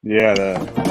Yeah, the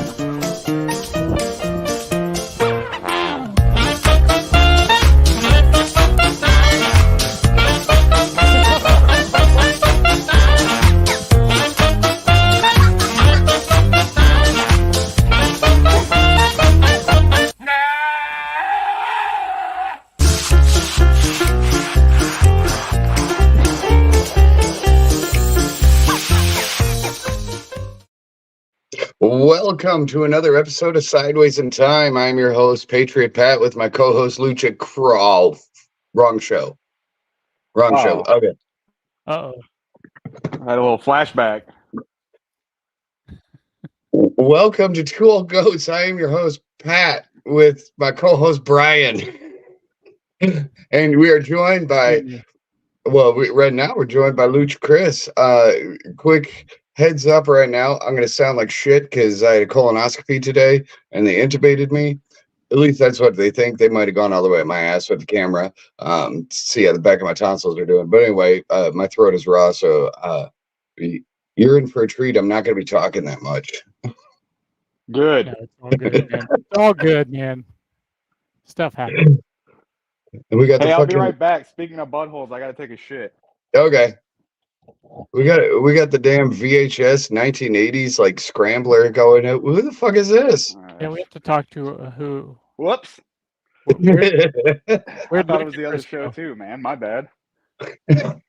Welcome to another episode of Sideways in Time. I'm your host, Patriot Pat, with my co-host, Lucha Crawl. Wrong show. Okay. I had a little flashback. Welcome to Two Old Goats. I am your host, Pat, with my co-host, Bryan. And we are joined by, right now we're joined by Lucha Chris. Quick heads up right now, I'm going to sound like shit because I had a colonoscopy today and they intubated me. At least that's what they think. They might have gone all the way at my ass with the camera. See how the back of my tonsils are doing. But anyway, my throat is raw, so you're in for a treat. I'm not going to be talking that much. Good. No, it's all good, man. It's all good, man. Stuff happens. And we got Hey, the I'll fucking be right back. Speaking of buttholes, I gotta take a shit. okay. We got the damn VHS 1980s like scrambler going. Who the fuck is this? Yeah, we have to talk to who. Whoops. Where I thought it was the other show too, man. My bad.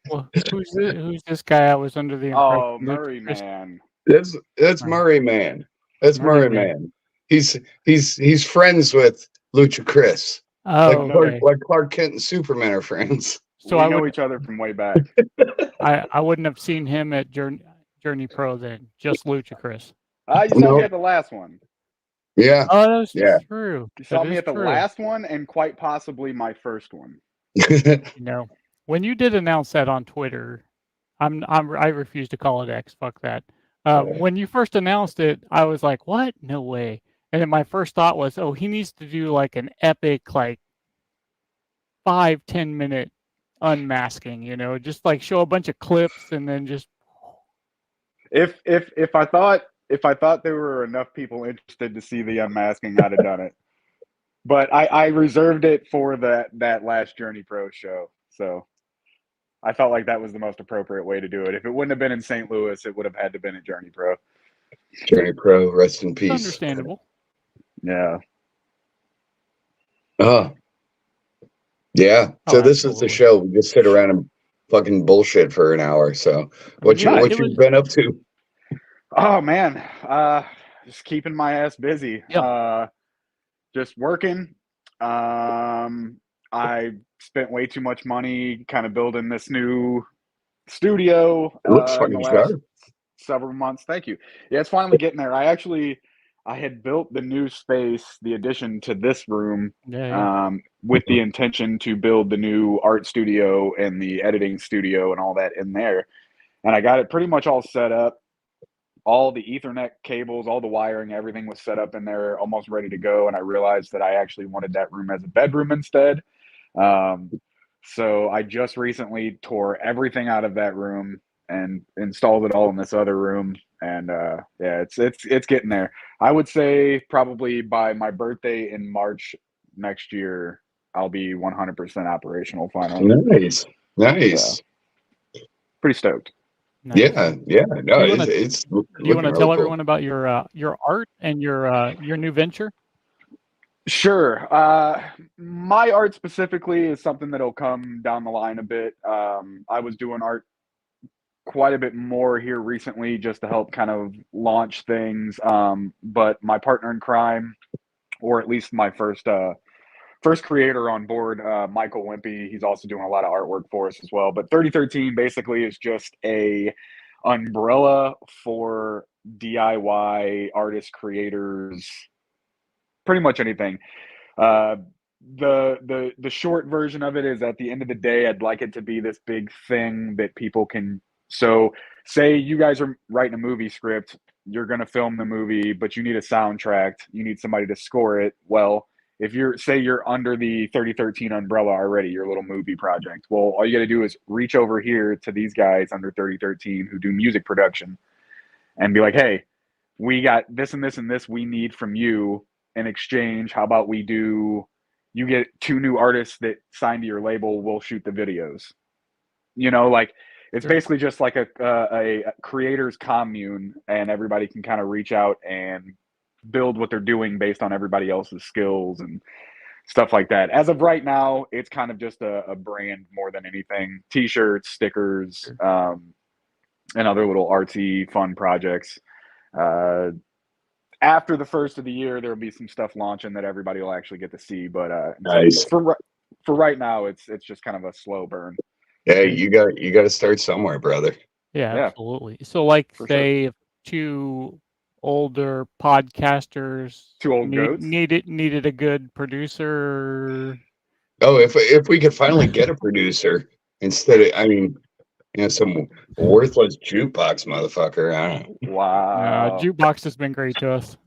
Well, who's this guy? I was under the impression. Oh, Murray, man. That's Murray, man. That's Murray, man. He's friends with Lucha Chris. Oh, like Clark Kent and Superman are friends. So we know each other from way back. I wouldn't have seen him at Journey Pro then. Just Lucha Chris. You saw me at the last one. Yeah. Oh, that's true. You saw me at the last one and quite possibly my first one. You know, when you did announce that on Twitter, I refuse to call it X. Fuck that. When you first announced it, I was like, "What? No way!" And then my first thought was, "Oh, he needs to do like an epic, like 5-10 minute unmasking. You know, just like show a bunch of clips and then just." If I thought there were enough people interested to see the unmasking, I'd have done it. But I reserved it for that last Journey Pro show. So I felt like that was the most appropriate way to do it. If it wouldn't have been in St. Louis, it would have had to been at Journey Pro. Journey Pro, rest in peace. Understandable. Yeah. Oh. Yeah. So this is the show. We just sit around and fucking bullshit for an hour. So what you've been up to? Oh man. Just keeping my ass busy. Yep. Just working. I spent way too much money kind of building this new studio in the last several months. Thank you. Yeah, it's finally getting there. I had built the new space, the addition to this room, with the intention to build the new art studio and the editing studio and all that in there. And I got it pretty much all set up. All the Ethernet cables, all the wiring, everything was set up in there, almost ready to go. And I realized that I actually wanted that room as a bedroom instead. So I just recently tore everything out of that room and installed it all in this other room. And it's getting there. I would say probably by my birthday in March next year, I'll be 100% operational finally. Nice. Pretty stoked. Nice. Yeah. No, it's. Do you want to tell everyone about your art and your new venture? Sure. My art specifically is something that'll come down the line a bit. I was doing art quite a bit more here recently just to help kind of launch things. But my partner in crime, or at least my first creator on board, Michael Wimpy, he's also doing a lot of artwork for us as well. But 3013 basically is just a umbrella for DIY artists, creators, pretty much anything. The short version of it is, at the end of the day, I'd like it to be this big thing that people can. So say you guys are writing a movie script, you're going to film the movie, but you need a soundtrack, you need somebody to score it. Well, if you're under the 3013 umbrella already, your little movie project, well, all you got to do is reach over here to these guys under 3013 who do music production and be like, hey, we got this and this and this we need from you in exchange. How about you get 2 new artists that sign to your label, we'll shoot the videos. Like it's basically just like a creators commune, and everybody can kind of reach out and build what they're doing based on everybody else's skills and stuff like that. As of right now, it's kind of just a brand more than anything. T-shirts, stickers, and other little artsy fun projects. After the first of the year, there will be some stuff launching that everybody will actually get to see. But Nice. for right now, it's just kind of a slow burn. Yeah, you got to start somewhere, brother. Yeah, Yeah. absolutely. So, like, For say, if 2 older podcasters 2 old goats needed a good producer. Oh, if we could finally get a producer instead of, I mean, some worthless jukebox motherfucker. I don't know. Wow. Jukebox has been great to us.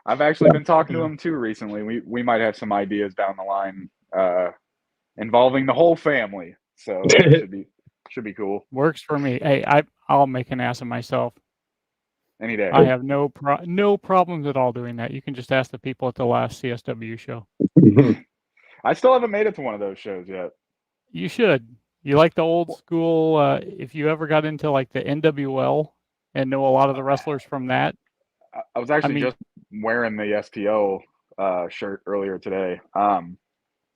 I've actually been talking to him too recently. We might have some ideas down the line involving the whole family. So that should be cool. Works for me. Hey, I'll make an ass of myself. Any day. I have no problems at all doing that. You can just ask the people at the last CSW show. I still haven't made it to one of those shows yet. You should. You like the old school, if you ever got into like the NWL and know a lot of the wrestlers from that. I was actually just wearing the STO shirt earlier today.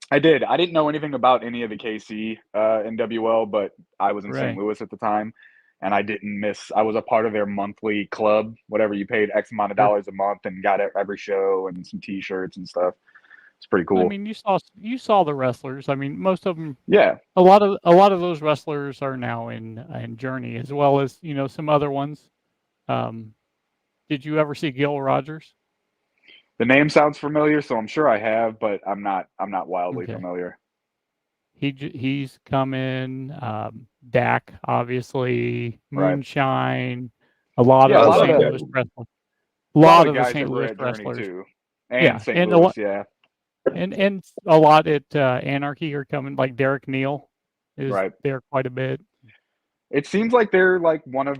I did. I didn't know anything about any of the KC NWL, but I was in St. Louis at the time, and I didn't miss. I was a part of their monthly club, whatever you paid X amount of dollars a month, and got every show and some T-shirts and stuff. It's pretty cool. I mean, you saw the wrestlers. I mean, most of them. Yeah. A lot of those wrestlers are now in Journey, as well as some other ones. Did you ever see Gil Rogers? The name sounds familiar, so I'm sure I have, but I'm not wildly familiar. He's coming. Dak, obviously, Moonshine. A lot of the St. Louis wrestlers. A lot of the St. Louis wrestlers too. And St. Louis, yeah. And a lot at Anarchy are coming. Like Derek Neal is there quite a bit. It seems like they're like one of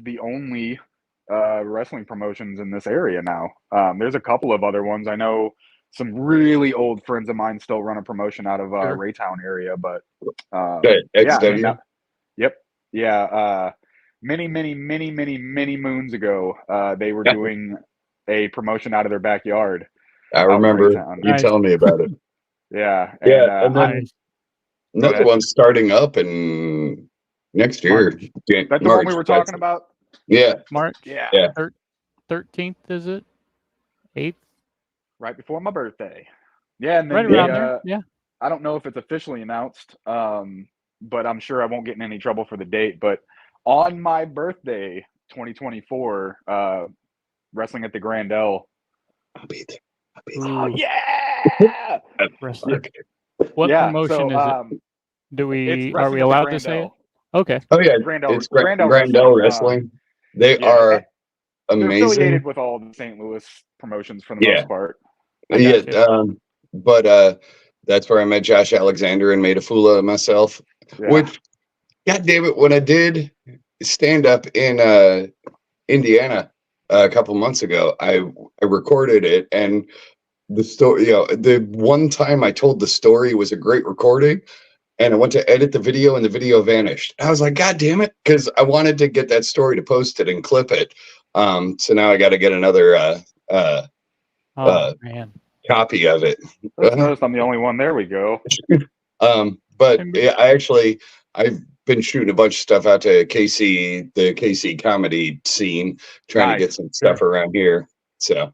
the only wrestling promotions in this area now. There's a couple of other ones. I know some really old friends of mine still run a promotion out of Raytown area, but XW. Many moons ago, they were doing a promotion out of their backyard. I remember you telling me about it. Yeah. And then another one's starting up in next year. That's the one we were talking about? Yeah. March? Yeah. 13th, is it? 8th? Right before my birthday. Yeah, and then right around there. Yeah. I don't know if it's officially announced, but I'm sure I won't get in any trouble for the date. But on my birthday, 2024, wrestling at the Grand L. I'll be there. Oh yeah! What promotion is it? Are we allowed to say it? Okay. Oh yeah, it's Grand L Wrestling. They are amazing. They're affiliated with all the St. Louis promotions for the most part. But that's where I met Josh Alexander and made a fool of myself. Yeah. Which, God damn it, when I did stand up in Indiana a couple months ago, I recorded it, and the story, the one time I told the story was a great recording, and I went to edit the video and the video vanished. I was like, God damn it, because I wanted to get that story to post it and clip it. So now I got to get another copy of it. Let's notice I'm the only one. There we go. But yeah, I've been shooting a bunch of stuff out to KC, the KC comedy scene, trying to get some stuff around here. So,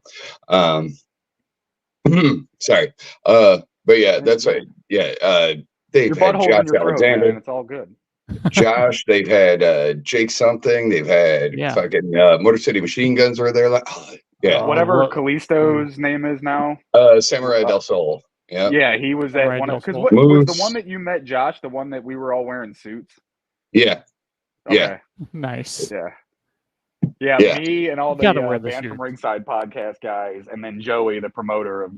sorry. But yeah, that's right. Yeah. They've had Josh Alexander. Man, it's all good. Josh, they've had Jake something. They've had fucking Motor City Machine Guns were there. Like, whatever Kalisto's name is now. Samurai del Sol. Yeah, he was at one of, because what was the one that you met, Josh? The one that we were all wearing suits. Yeah. Okay. Yeah. Nice. Yeah. Me and all the Band from Ringside podcast guys, and then Joey, the promoter of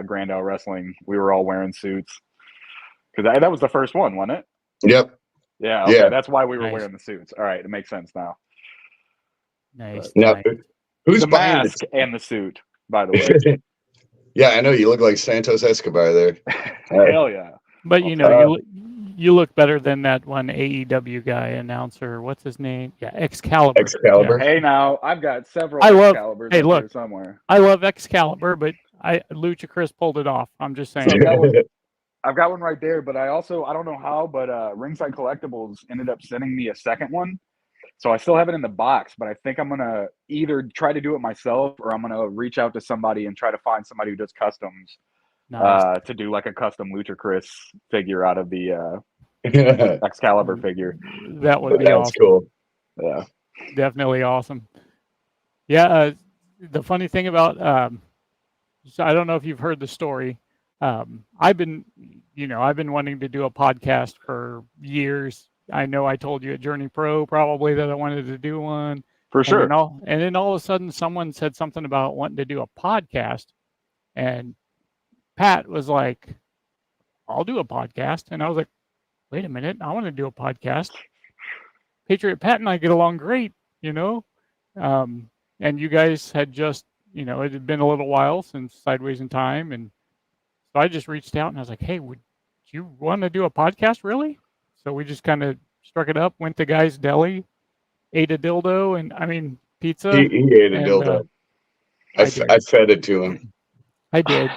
Grand L Wrestling. We were all wearing suits because that was the first one, wasn't it? Yep. Yeah. Okay. That's why we were wearing the suits. All right, it makes sense now. Nice. Now, nice. who's The behind mask and the suit, by the way. Yeah, I know you look like Santos Escobar there. Hell yeah. But I'll you tell know, you look better than that one AEW guy announcer. What's his name? Yeah, Excalibur. Excalibur. Hey, now I've got several I love- Excaliburs hey, up look. here somewhere. I love Excalibur, but Lucha Chris pulled it off. I'm just saying. So I've got one right there, but I don't know how, but Ringside Collectibles ended up sending me a second one. So I still have it in the box, but I think I'm gonna either try to do it myself or I'm gonna reach out to somebody and try to find somebody who does customs Nice. to do like a custom Lucha Chris figure out of the That's Excalibur figure. That would be awesome. cool. Yeah. Definitely awesome. Yeah. The funny thing about so I don't know if you've heard the story. I've been wanting to do a podcast for years. I know I told you at Journey Pro probably that I wanted to do one. For sure. And then all of a sudden someone said something about wanting to do a podcast. And Pat was like, I'll do a podcast. And I was like, wait a minute, I want to do a podcast. Patriot Pat and I get along great, you know? And you guys had just, it had been a little while since Sideways in Time. And so I just reached out and I was like, hey, would you want to do a podcast, really? So we just kind of struck it up, went to Guy's Deli, ate a dildo, and pizza. He ate a dildo. I fed it to him. I did.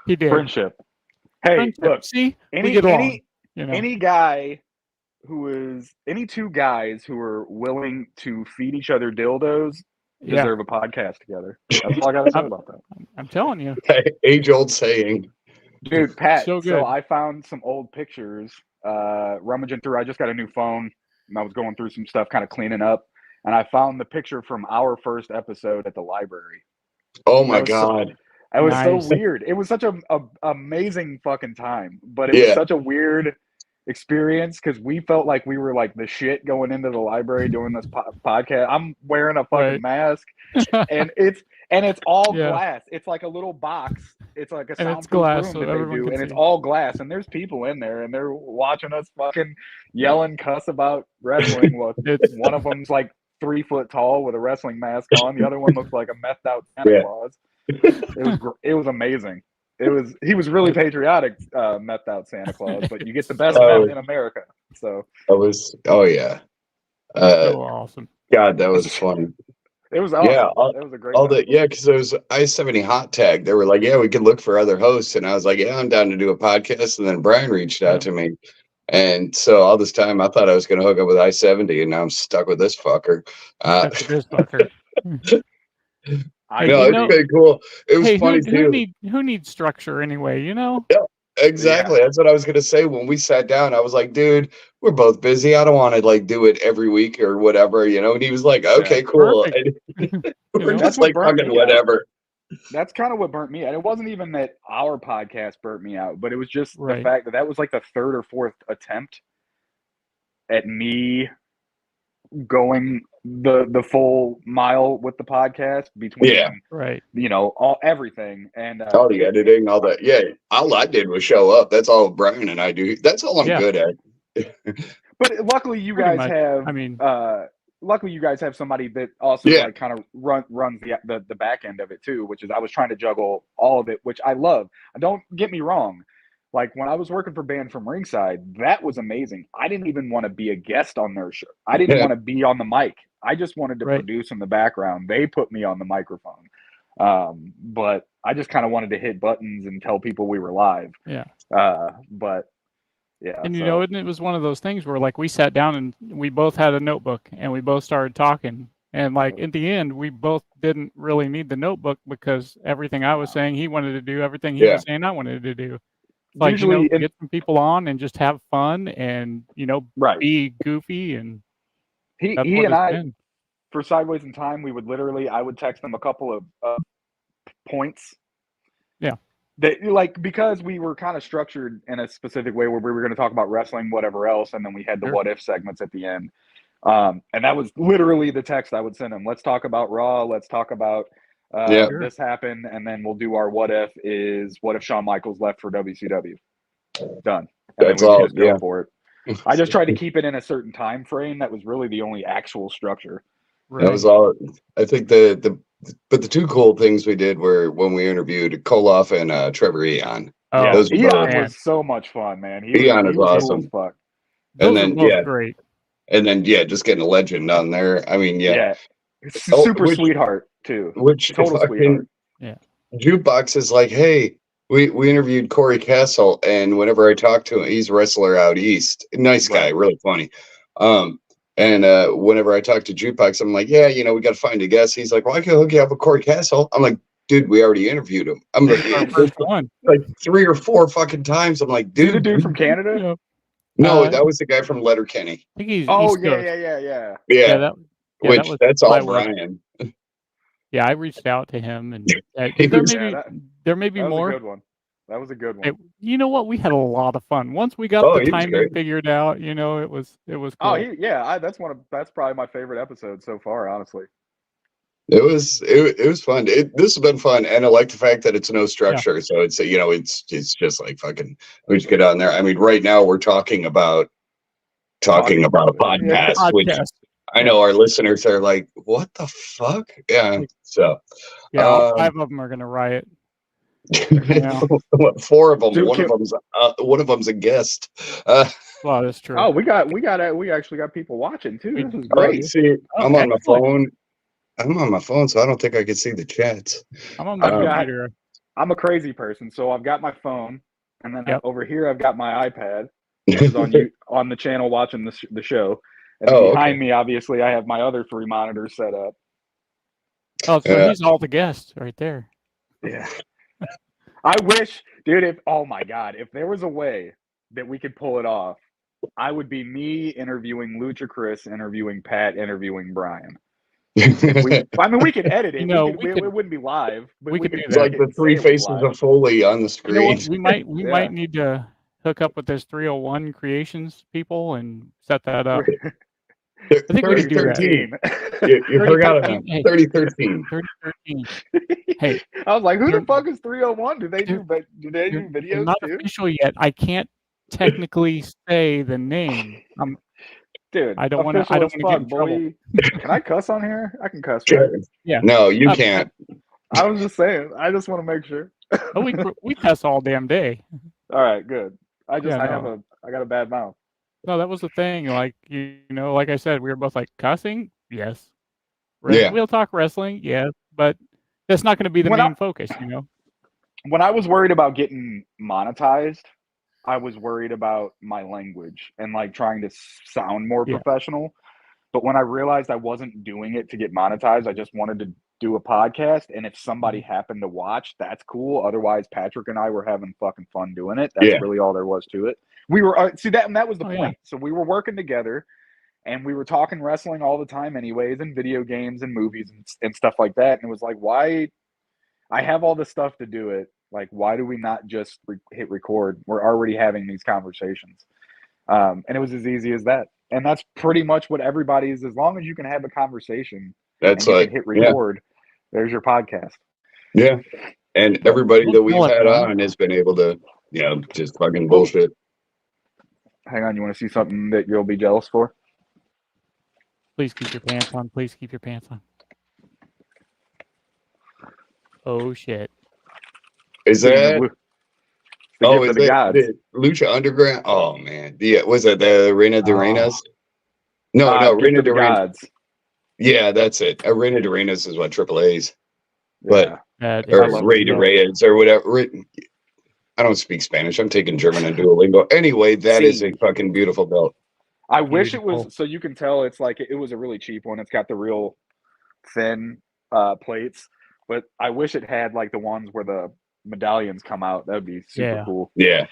He did. Friendship. Hey, Friendship. look. See, we get along. Any two guys who are willing to feed each other dildos deserve a podcast together. That's all I got to say about that. I'm telling you. Age-old saying. Dude, Pat, So good. so I found some old pictures, rummaging through. I just got a new phone, and I was going through some stuff, kind of cleaning up, and I found the picture from our first episode at the library. Oh, my God. It was Nice. so weird. It was such an amazing fucking time, but it was such a weird experience because we felt like we were like the shit going into the library doing this podcast. I'm wearing a fucking mask, and it's all glass. It's like a little box. It's like a soundproof room that they do, and it's all glass. And there's people in there, and they're watching us fucking yell and cuss about wrestling. One of them's like 3 foot tall with a wrestling mask on. The other one looks like a methed out Santa Claus. It was amazing. He was really patriotic, methed out Santa Claus, but you get the best meth in America. So so awesome. God, that was fun. It was awesome. Yeah, it was a great because there was I-70 hot tag. They were like, yeah, we could look for other hosts, and I was like, yeah, I'm down to do a podcast. And then Brian reached out to me, and so all this time I thought I was going to hook up with I-70, and now I'm stuck with this fucker. I know it's pretty cool. It was funny too. Who needs structure anyway? Yeah, exactly. That's what I was gonna say when we sat down. I was like, "Dude, we're both busy. I don't want to like do it every week or whatever, you know." And he was like, "Okay, cool." And we're just like fucking whatever. That's kind of what burnt me out. It wasn't even that our podcast burnt me out, but it was just the fact that was like the third or fourth attempt at me going the full mile with the podcast between everything and all the editing, all that. Yeah, all I did was show up. That's all Brian and I do. That's all I'm good at. But luckily you guys have somebody that also like kind of runs the back end of it too, which is I was trying to juggle all of it, which I love. Don't get me wrong. Like when I was working for Band from Ringside, that was amazing. I didn't even want to be a guest on their show. I didn't want to be on the mic. I just wanted to produce in the background. They put me on the microphone. But I just kind of wanted to hit buttons and tell people we were live. Yeah. And it was one of those things where like we sat down and we both had a notebook and we both started talking. And like in the end, we both didn't really need the notebook because everything I was saying he wanted to do, everything he was saying I wanted to do. Like, usually get some people on and just have fun and, be goofy. And he and I, for Sideways in Time, I would text them a couple of points. Yeah. That because we were kind of structured in a specific way where we were going to talk about wrestling, whatever else. And then we had the what if segments at the end. And that was literally the text I would send them. Let's talk about Raw. Let's talk about this happened, and then we'll do our what if Shawn Michaels left for WCW. Done. And that's all. Just go for it. I just tried to keep it in a certain time frame. That was really the only actual structure. That was all. I think but the two cool things we did were when we interviewed Koloff and Trevor Eon. Oh, Those were Eon both. was so much fun, man. Eon He is was awesome. cool as fuck. those And are then both great. and then just getting a legend on there. I mean, Yeah. Oh, Super sweetheart too. Which Total fucking sweetheart. Yeah. Jukebox is like, hey, we interviewed Corey Castle, and whenever I talk to him, he's a wrestler out east. Nice guy, Right. really funny. And whenever I talk to Jukebox, I'm like, yeah, we got to find a guest. He's like, well, I can hook you up with Corey Castle. I'm like, dude, we already interviewed him. I'm like, Our first one. like 3 or 4 fucking times. I'm like, Is he dude, the dude from Canada? Yeah. No, that was the guy from Letterkenny. I think he's Oh East yeah, Coast. Yeah, Yeah, which was that's all my work. Brian. Yeah, I reached out to him, and He there was- may be that was more. a good one. That was a good one. Hey, you know what? We had a lot of fun. Once we got Oh, the he was timing great. figured out, it was cool. Oh, that's probably my favorite episode so far, honestly. It was fun. This has been fun, and I like the fact that it's no structure. So it's it's just like fucking. We just get on there. I mean, right now we're talking about a podcast, which I know our listeners are like, "What the fuck?" Yeah. So yeah, 5 of them are gonna riot. 4 of them. Dude, One of them's a guest. Well, that's true. Oh, we actually got people watching too. This is great. See, I'm on my excellent. phone. I'm on my phone, so I don't think I can see the chats. I'm on my got- computer. I'm a crazy person, so I've got my phone, and then Yep. over here I've got my iPad, which is on you on the channel watching the show. And Oh, behind okay. me, obviously, I have my other 3 monitors set up. Oh, so Yeah. he's all the guests right there. Yeah. I wish, dude, oh my God, if there was a way that we could pull it off, I would be me interviewing Lucha Chris, interviewing Pat, interviewing Brian. I mean, we could edit it. It wouldn't be live. But we could do It's that. like the 3 faces of Foley on the You screen. know what? We Yeah. might need to hook up with this 301 Creations people and set that up. I think we could do that. 3013. You forgot about 3013. 3013. Hey, I was like, who they're- the fuck is 301? Do they do they're videos not too? official yet. I can't technically say the name. Dude, I don't wanna official as get in fuck, trouble. boy. Can I cuss on here? I can cuss. Sure. Right? Yeah. No, you can't. I was just saying. I just want to make sure. Oh, we cuss all damn day. All right, good. I Yeah, got a bad mouth. No, that was the thing. Like like I said, we were both like cussing. Yes. Yeah. We'll talk wrestling. Yes, but that's not going to be the When main I- focus. When I was worried about getting monetized, I was worried about my language and like trying to sound more Yeah. professional. But when I realized I wasn't doing it to get monetized, I just wanted to do a podcast. And if somebody happened to watch, that's cool. Otherwise, Patrick and I were having fucking fun doing it. That's really all there was to it. We were see that, and that was the point. Yeah. So we were working together, and we were talking wrestling all the time, anyways, and video games and movies and stuff like that. And it was like, why? I have all this stuff to do it. Like, why do we not just hit record? We're already having these conversations, and it was as easy as that. And that's pretty much what everybody is. As long as you can have a conversation, That's and you like, can hit record. There's your podcast. yeah. And everybody that we've Well, had on has been able to, just fucking bullshit. Hang on, you want to see something that you'll be jealous for? Please keep your pants on. Please keep your pants on. Oh shit! Is that? Oh, Is the that gods. the Lucha Underground? Oh man, was it the Reina de Reinas? No, Gift Reina of de the Reinas. gods. Yeah, that's it. Reina de Reinas is what AAA's, but Yeah. or Rey de Reyes or whatever. I don't speak Spanish. I'm taking German and Duolingo. Anyway, that is a fucking beautiful belt. I wish it Beautiful. was, so you can tell it's like it was a really cheap one. It's got the real thin plates, but I wish it had like the ones where the medallions come out. That would be super Yeah. cool. Yeah.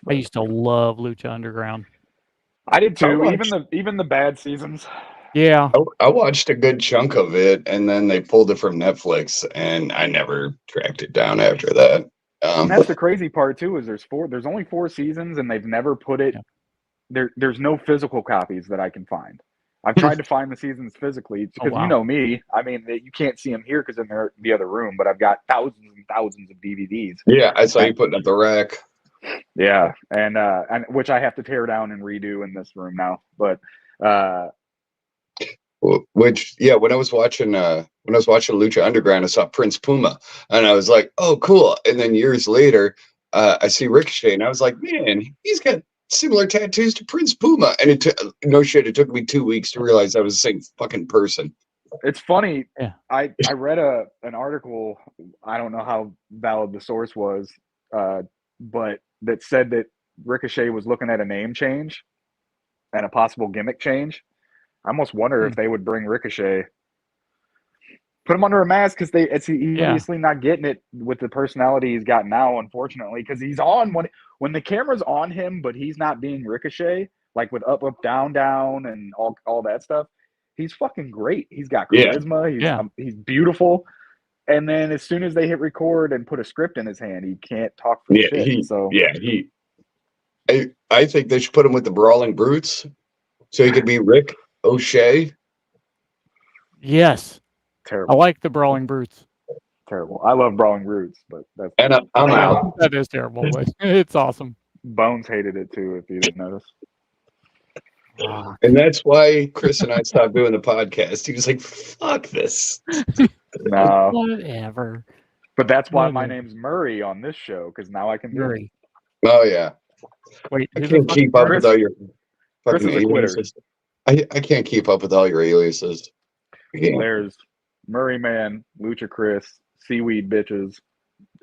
I used to love Lucha Underground. I did too. watched- Even the bad seasons. Yeah, I watched a good chunk of it, and then they pulled it from Netflix, and I never tracked it down after that. And that's the crazy part too. Is there's only 4 seasons, and they've never put it. Yeah. There's no physical copies that I can find. I've tried to find the seasons physically because wow. you know me. I mean, you can't see them here because in the other room. But I've got thousands and thousands of DVDs. Yeah, I saw you putting up the rack. Yeah, and which I have to tear down and redo in this room now. But Which, yeah, when I was watching Lucha Underground, I saw Prince Puma, and I was like, "Oh, cool!" And then years later, I see Ricochet, and I was like, "Man, he's got similar tattoos to Prince Puma." And no shit, it took me 2 weeks to realize I was the same fucking person. It's funny. Yeah. I read an article. I don't know how valid the source was, but that said that Ricochet was looking at a name change and a possible gimmick change. I almost wonder if they would bring Ricochet, put him under a mask, because he's obviously not getting it with the personality he's got now, unfortunately, because he's on when the camera's on him, but he's not being Ricochet, like with up, down, down, and all that stuff. He's fucking great. He's got charisma. He's beautiful. And then as soon as they hit record and put a script in his hand, he can't talk for shit. I think they should put him with the Brawling Brutes, so he could be Rick O'Shea. Yes. Terrible. I like the Brawling Brutes. Terrible. I love Brawling Brutes, but that's I'm out. That is terrible, but it's awesome. Bones hated it too, if you didn't notice. And that's why Chris and I stopped doing the podcast. He was like, "Fuck this." No. Whatever. But that's why my name's Murray on this show, because now I can do Murray. Oh yeah. Wait, I can't keep up with all your Chris fucking is a quitter. aliases. I can't keep up with all your aliases. There's Murray Man, Lucha Chris, Seaweed Bitches,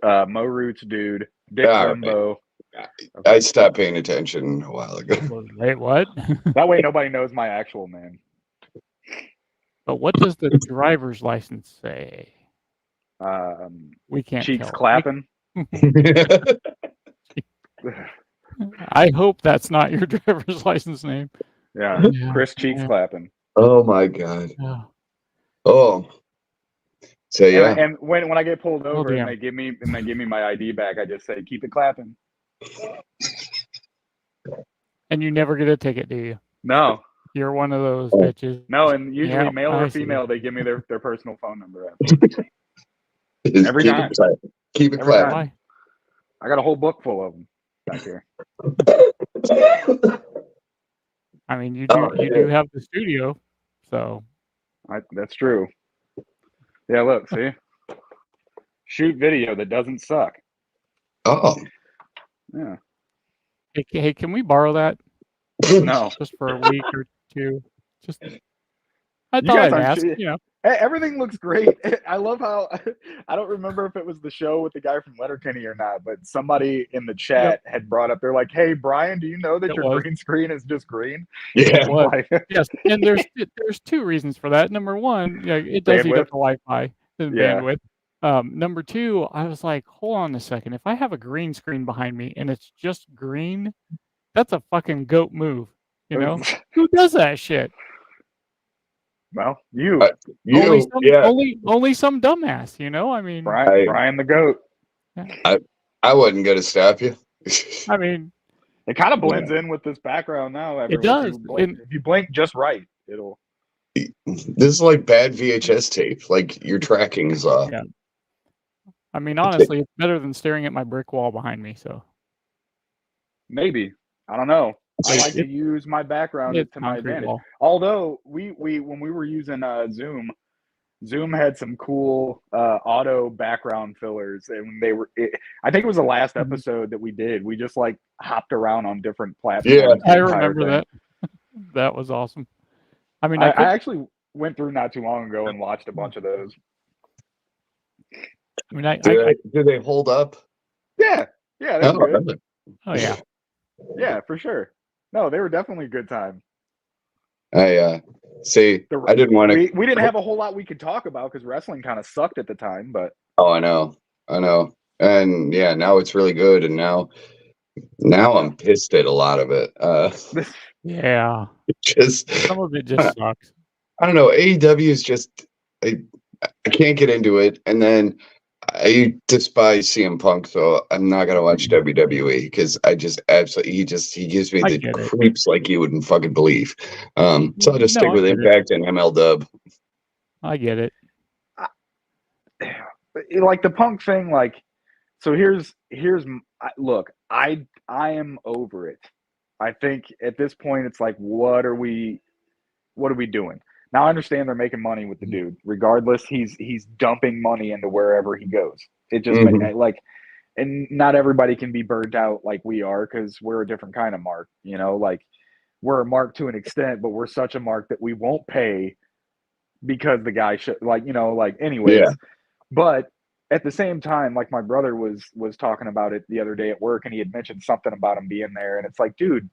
Mo Roots Dude, Dick Limbo. I stopped paying attention a while ago. Wait, what? That way nobody knows my actual name. But what does the driver's license say? We can't Cheeks tell. clapping. I hope that's not your driver's license name. Yeah. Chris Cheeks clapping. Oh my god. Yeah. Oh. So yeah. And when I get pulled over and they give me my ID back, I just say, "Keep it clapping." And you never get a ticket, do you? No. You're one of those bitches. No, and usually male or female, they give me their personal phone number. Every time. Keep it clapping. I got a whole book full of them back here. I mean, you do have the studio, so. That's true. Yeah, look, see? Shoot video that doesn't suck. Oh. Yeah. Hey, can we borrow that? No. Just for a week or two. I thought I'd ask, Everything looks great. I love how I don't remember if it was the show with the guy from Letterkenny or not, but somebody in the chat had brought up, they're like, "Hey, Brian, do you know that your green screen is just green?" Yeah. Yes, and there's two reasons for that. Number one, it does eat up the Wi-Fi, the bandwidth. Number two, I was like, hold on a second. If I have a green screen behind me and it's just green, that's a fucking goat move. Who does that shit? Well, you only some dumbass. I mean, Brian the goat. I wasn't gonna stop you. I mean, it kind of blends in with this background now. It does. If you blink just right, it'll. This is like bad VHS tape. Like your tracking is off. Yeah. I mean, honestly, it's better than staring at my brick wall behind me. So maybe, I don't know. I like to use my background to my advantage. Although when we were using Zoom had some cool auto background fillers, and I think it was the last episode that we did. We just like hopped around on different platforms. Yeah, I remember that. That was awesome. I mean, I actually went through not too long ago and watched a bunch of those. I mean, do they hold up? Yeah, they're good. Oh yeah, yeah, for sure. No, they were definitely a good time. I didn't want to. We didn't have a whole lot we could talk about because wrestling kind of sucked at the time, but. Oh, I know, and yeah, now it's really good, and now I'm pissed at a lot of it. Yeah, some of it just sucks. I don't know. AEW is just I can't get into it, and then I despise CM Punk, so I'm not gonna watch WWE because I just absolutely he gives me the creeps like you wouldn't fucking believe. So I'll just stick with Impact and MLW. I get it. Like the Punk thing, like so. Here's look. I am over it. I think at this point it's like, what are we doing? Now I understand they're making money with the dude. Regardless, he's dumping money into wherever he goes. It just like, and not everybody can be burnt out like we are because we're a different kind of mark. You know, like we're a mark to an extent, but we're such a mark that we won't pay because the guy should, like, you know, like anyways. Yeah. But at the same time, like my brother was talking about it the other day at work, and he had mentioned something about him being there, and it's like, dude,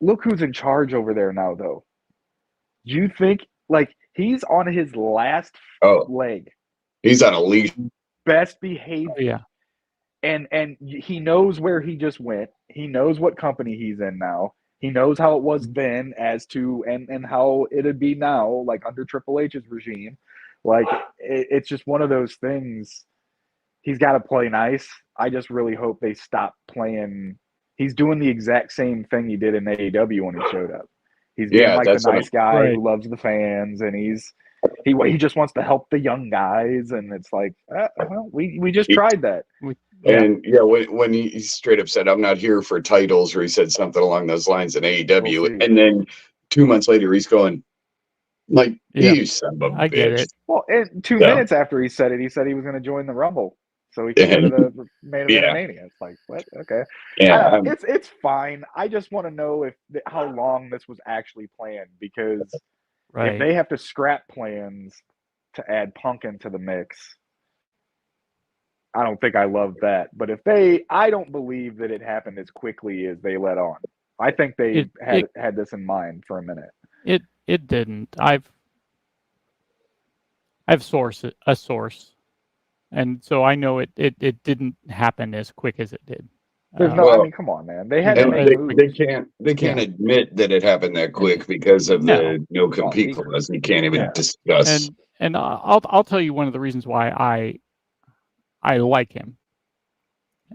look who's in charge over there now, though. You think like he's on his last leg, he's on a leash. best behavior, yeah, and he knows where he just went. He knows what company he's in now. He knows how it was then as to and how it'd be now, like under Triple H's regime. Like it's just one of those things. He's got to play nice. I just really hope they stop playing. He's doing the exact same thing he did in AEW when he showed up. He's being like the nice guy who loves the fans, and he just wants to help the young guys. And it's like, well, we just tried that. And when he straight up said, "I'm not here for titles," or he said something along those lines in AEW, and then 2 months later he's going, like, you son of a bitch. Get it. Well, and 2 minutes after he said it, he said he was going to join the Rumble. So he can go to the main event of Mania. It's like, what? Okay. Yeah, it's fine. I just want to know how long this was actually planned, because if they have to scrap plans to add Punk into the mix, I don't think I love that. But I don't believe that it happened as quickly as they let on. I think they had this in mind for a minute. It didn't. I've a source. And so I know it didn't happen as quick as it did. There's I mean, come on, man. They had to make moves. They can't admit that it happened that quick because of the no compete clause. You can't even discuss. And I'll tell you one of the reasons why I like him.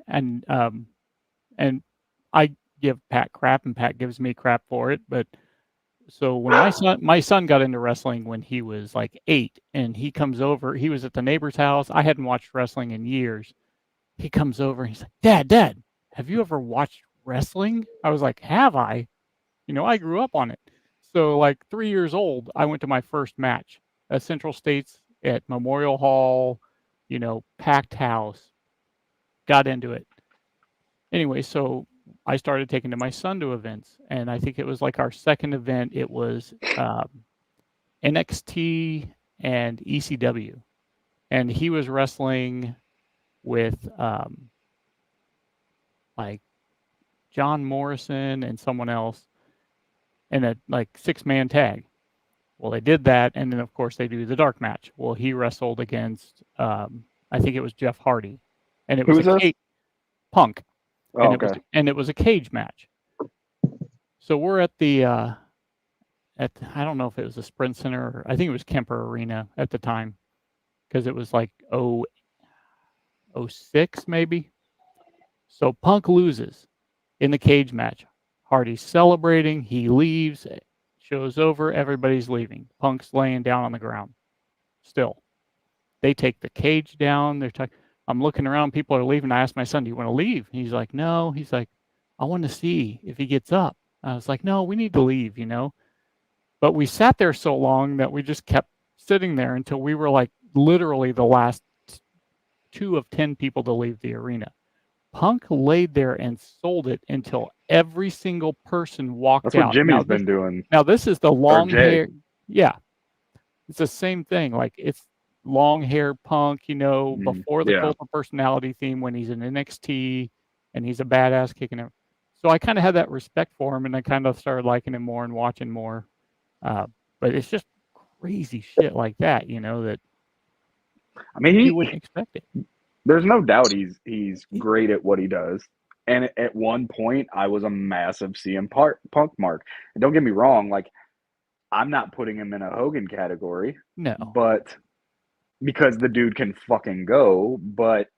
And I give Pat crap, and Pat gives me crap for it. But so when my son got into wrestling when he was like 8, and he comes over, he was at the neighbor's house. I hadn't watched wrestling in years. He comes over and he's like, Dad, have you ever watched wrestling? I was like, have I? You know, I grew up on it. So like 3 years old, I went to my first match at Central States at Memorial Hall, you know, packed house, got into it. Anyway, so I started taking my son to events, and I think it was like our second event. It was NXT and ECW, and he was wrestling with like John Morrison and someone else in a like 6-man tag. Well, they did that, and then of course they do the dark match. Well, he wrestled against I think it was Jeff Hardy, and it was Punk. And it was a cage match. So we're at the I don't know if it was the Sprint Center, or I think it was Kemper Arena at the time, because it was like 06 maybe. So Punk loses in the cage match. Hardy's celebrating. He leaves. Show's over. Everybody's leaving. Punk's laying down on the ground. Still, they take the cage down. They're talking. I'm looking around, people are leaving. I asked my son, do you want to leave? He's like, no. He's like, I want to see if he gets up. I was like, no, we need to leave, you know. But we sat there so long that we just kept sitting there until we were like literally the last 2 of 10 people to leave the arena. Punk laid there and sold it until every single person walked out. That's what Jimmy's been doing. Now, this is the long hair. Yeah. It's the same thing. Like, it's long hair Punk, you know, before the cult of personality theme, when he's in NXT and he's a badass kicking him. So I kind of had that respect for him, and I kind of started liking him more and watching more. But it's just crazy shit like that, you know, that I mean, you wouldn't expect it. There's no doubt he's great at what he does. And at one point, I was a massive CM Punk mark. And don't get me wrong, like, I'm not putting him in a Hogan category. No. But because the dude can fucking go, but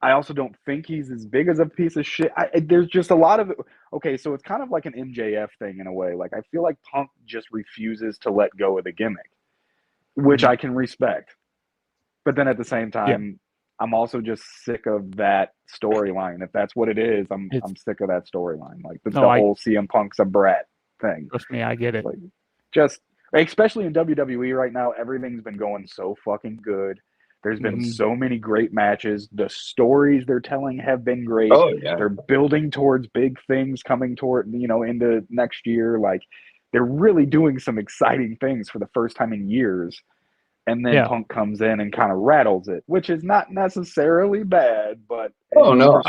I also don't think he's as big as a piece of shit. There's just a lot of it. Okay, so it's kind of like an MJF thing in a way. Like, I feel like Punk just refuses to let go of the gimmick, which I can respect. But then at the same time, I'm also just sick of that storyline. If that's what it is, I'm sick of that storyline. Like the whole CM Punk's a brat thing. Trust me, I get it. Like, just especially in WWE right now, everything's been going so fucking good. There's been so many great matches. The stories they're telling have been great. Oh yeah. They're building towards big things coming toward, into next year. Like, they're really doing some exciting things for the first time in years. And then Punk comes in and kind of rattles it, which is not necessarily bad, but no.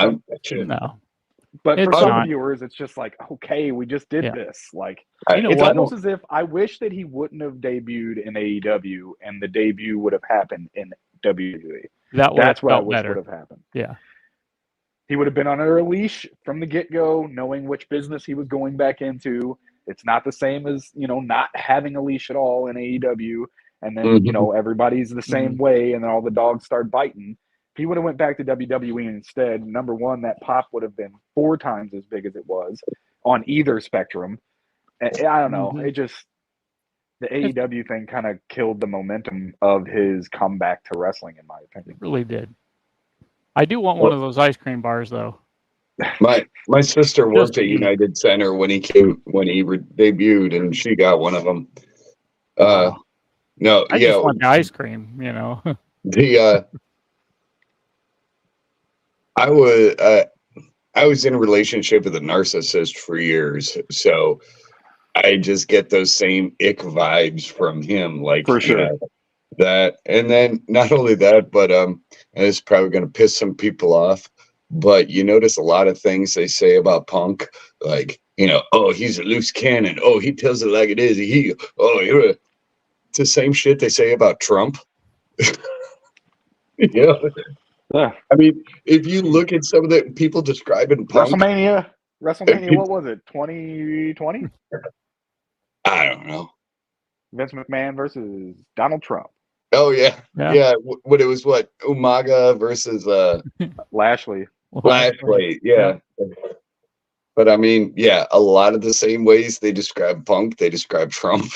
But it's for some not. viewers, it's just like, okay, we just did this. Like, it's almost as if I wish that he wouldn't have debuted in AEW and the debut would have happened in WWE. That's what I wish would have happened. Yeah. He would have been under a leash from the get-go, knowing which business he was going back into. It's not the same as, not having a leash at all in AEW. And then, everybody's the same way, and then all the dogs start biting. If he would have went back to WWE instead, number one, that pop would have been 4 times as big as it was on either spectrum. I don't know. It just, the AEW thing kind of killed the momentum of his comeback to wrestling, in my opinion. It really did. I do want one of those ice cream bars, though. My sister worked at United Center when he debuted, and she got one of them. No, I just want the ice cream, I was in a relationship with a narcissist for years, so I just get those same ick vibes from him, like for sure. That, and then not only that, but and it's probably going to piss some people off, but you notice a lot of things they say about Punk, like oh, he's a loose cannon, oh, he tells it like it is, it's the same shit they say about Trump. Yeah. I mean, if you look at some of the people describing Punk, WrestleMania, what was it? 2020? I don't know. Vince McMahon versus Donald Trump. Oh yeah. What it was? What, Umaga versus Lashley? Yeah. But I mean, a lot of the same ways they describe Punk, they describe Trump.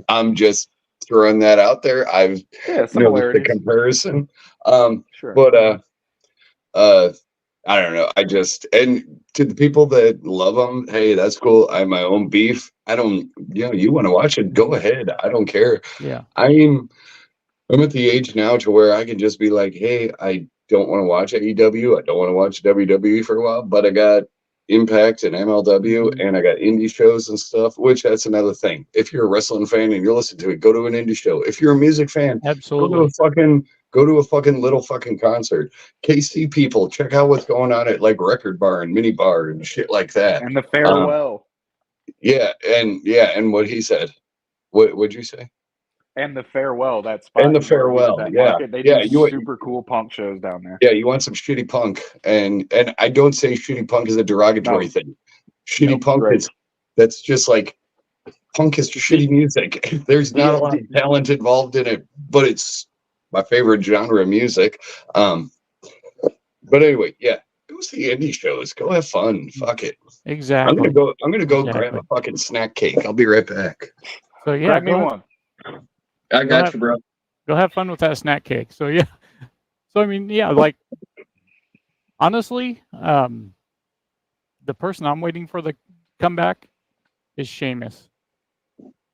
I'm just throwing that out there. I've noticed the comparison. Sure. But I don't know. And to the people that love them, hey, that's cool. I have my own beef. I don't, you want to watch it, go ahead. I don't care. Yeah. I'm at the age now to where I can just be like, hey, I don't want to watch AEW. I don't want to watch WWE for a while, but I got Impact and MLW, and I got indie shows and stuff, which that's another thing. If you're a wrestling fan and you're listening to it, go to an indie show. If you're a music fan, absolutely, go to a fucking little fucking concert. KC people, check out what's going on at like Record Bar and Mini Bar and shit like that. And the Farewell. And what he said. What'd you say? And the Farewell, that spot. And the Farewell, They do super cool punk shows down there. Yeah, you want some shitty punk, and I don't say shitty punk is a derogatory thing. Shitty punk that's just like, punk is shitty music. There's not a lot of talent involved in it, but it's my favorite genre of music. But anyway, go see indie shows. Go have fun. Fuck it. Exactly. I'm gonna go grab a fucking snack cake. I'll be right back. So grab me one. I got you, bro. Go have fun with that snack cake. So I mean, like, honestly, the person I'm waiting for the comeback is Sheamus.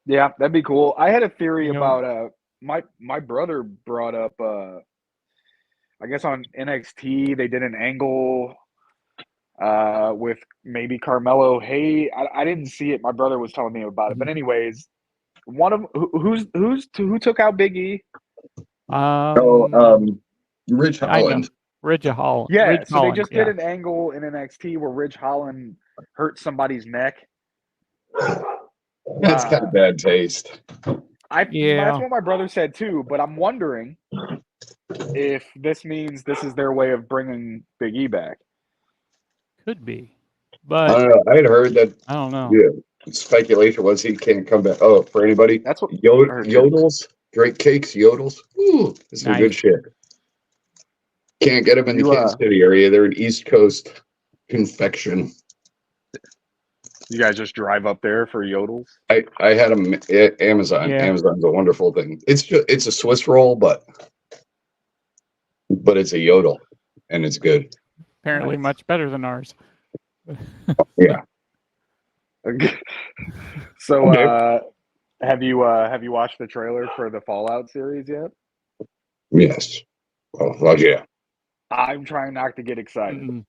Yeah, that'd be cool. I had a theory about my brother brought up I guess on NXT they did an angle with maybe Carmelo. Hey, I didn't see it. My brother was telling me about it. But anyways, one of who took out Big E? Ridge Holland. Ridge Holland. Yeah, Ridge so Holland, they just did an angle in NXT where Ridge Holland hurt somebody's neck. That's kind of bad taste. That's what my brother said too, but I'm wondering if this means this is their way of bringing Big E back. Could be, but I don't know. I had heard that. I don't know. Yeah, speculation was he can't come back. Oh, for anybody, that's what yodels, Drake cakes, yodels. Ooh, this is some good shit. Can't get them in the Kansas City area. They're an East Coast confection. You guys just drive up there for yodels? I had them at Amazon. Yeah. Amazon's a wonderful thing. It's a Swiss roll, but it's a yodel, and it's good. Apparently, much better than ours. Yeah. So, Okay. have you watched the trailer for the Fallout series yet? Yes. Oh, well, yeah. I'm trying not to get excited Mm-mm,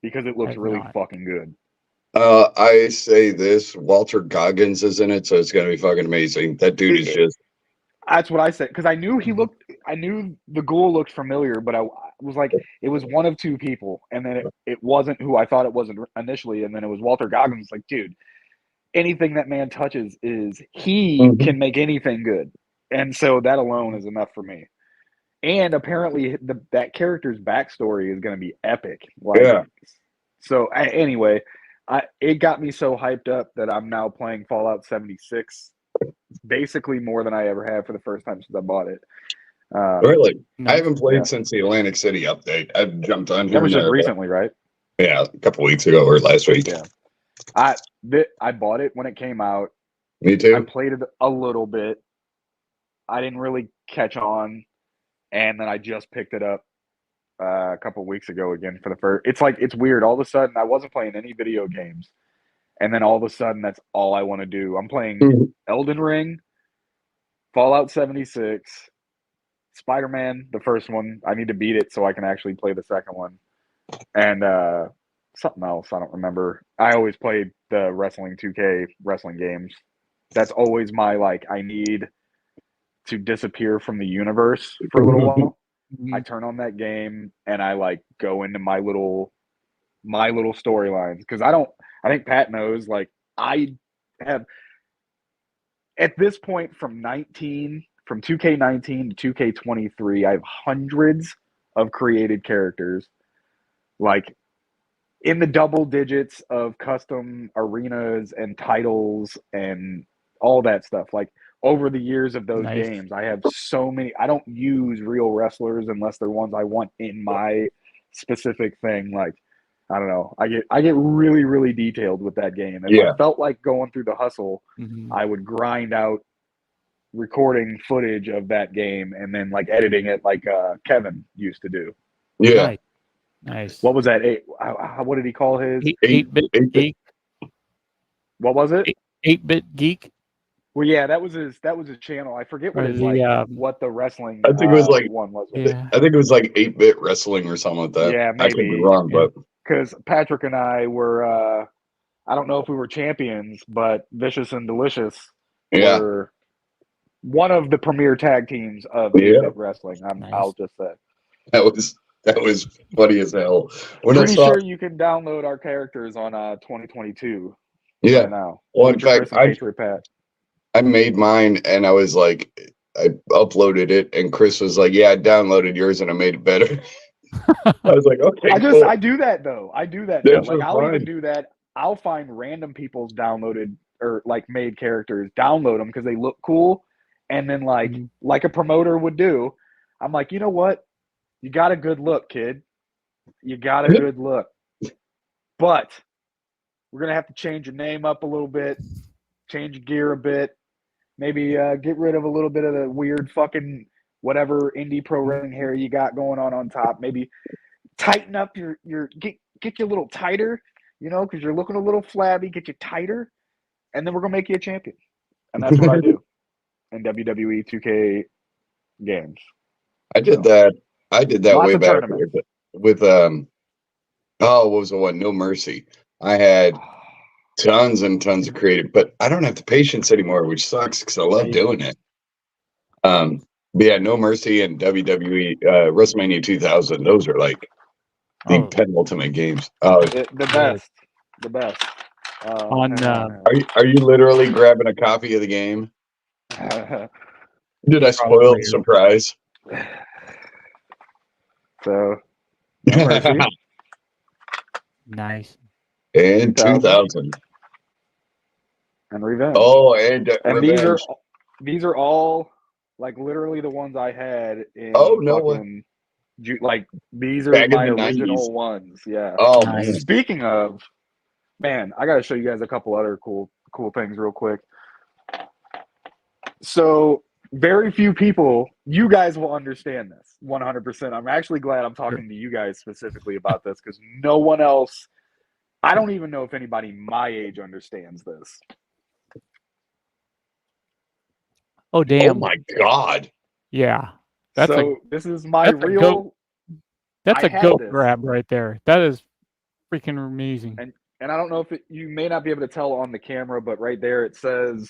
because it looks I've really not. fucking good. I say this: Walter Goggins is in it, so it's gonna be fucking amazing. That dude is just. That's what I said because I knew he Mhm. looked. I knew the ghoul looked familiar, but I was like, it was one of two people, and then it wasn't who I thought it was initially, and then it was Walter Goggins. Like, dude, anything that man touches is he Mhm. can make anything good, and so that alone is enough for me. And apparently, that character's backstory is going to be epic. Like, Yeah. so anyway, it got me so hyped up that I'm now playing Fallout 76, basically more than I ever have for the first time since I bought it. Really, I Nice. haven't Yeah, played since the Atlantic City update. I've jumped on that here was and just there, but recently, right? yeah, a couple weeks ago or last week. Yeah, I bought it when it came out. Me I too. played it a little bit. I didn't really catch on, and then I just picked it up a couple weeks ago again for the first. It's like it's weird. All of a sudden, I wasn't playing any video games, and then all of a sudden, that's all I want to do. I'm playing Mhm. Elden Ring, Fallout 76, Spider Man, the first one. I need to beat it so I can actually play the second one, and something else I don't remember. I always played the wrestling 2K wrestling games. That's always my like. I need to disappear from the universe for a little while. I Mhm. turn on that game and I like go into my little storylines because I don't. I think Pat knows. Like I have at this point from 2K19 to 2K23, I have hundreds of created characters, like in the double digits of custom arenas and titles and all that stuff. Like over the years of those Nice. games, I have so many. I don't use real wrestlers unless they're ones I want in my specific thing. Like I don't know. I get really really detailed with that game. If I Yeah, felt like going through the hustle, Mhm. I would grind out recording footage of that game and then like editing it like Kevin used to do. yeah. Nice. Nice. What was that? What did he call his? Eight, 8-bit 8. geek. What was it? 8-bit geek. Well, yeah, that was his channel. I forget what Or his the like what the wrestling I think it was like one was. yeah. I think it was like 8-bit wrestling or something like that. Yeah, I could be maybe wrong, Yeah. but because Patrick and I were. I don't know if we were champions, but Vicious and Delicious yeah, were one of the premier tag teams of yeah. 8-bit wrestling. I'll Nice. just say. That was funny as hell when I Pretty saw. sure you can download our characters on 2022 Yeah. right now. Well, in Lucha fact, Chris and Patriot Pat. I made mine and I was like, I uploaded it, and Chris was like, "Yeah, I downloaded yours and I made it better." I was like, "Okay, I cool. do that though. I do that though. That's Like so I'll even fine." do that. I'll find random people's downloaded or like made characters, download them because they look cool, and then Mhm. like a promoter would do, I'm like, you know what? You got a good look, kid. You got a good look, but we're gonna have to change your name up a little bit, change your gear a bit, maybe get rid of a little bit of the weird fucking whatever indie pro wrestling hair you got going on top. Maybe tighten up your get you a little tighter, because you're looking a little flabby. Get you tighter, and then we're gonna make you a champion. And that's what I do in WWE 2K games. I did So that. I did that lots way of back tournaments. with oh, what was the one? No Mercy. I had tons and tons of creative, but I don't have the patience anymore, which sucks because I Yeah, love you doing don't. it. But yeah, No Mercy and WWE WrestleMania 2000. Those are like the Oh, penultimate games. The good. best, the best. On Are you literally grabbing a copy of the game? Did I spoil the probably surprise? So no mercy. nice. And 2000 2000. and revenge. Oh, and And these are Revenge. these are all like literally the ones I had Oh, in no way. fucking like these are Back in my the 90s. original ones. Yeah. Oh, Nice. man. Speaking of, man, I got to show you guys a couple other cool things real quick. So, very few people, you guys will understand this 100%. I'm actually glad I'm Sure. talking to you guys specifically about this because no one else I don't even know if anybody my age understands this. Oh Oh damn! my God. Yeah, This is my that's a real. goat. That's I a had goat this. grab right there. That is freaking amazing. And I don't know if you may not be able to tell on the camera, but right there it says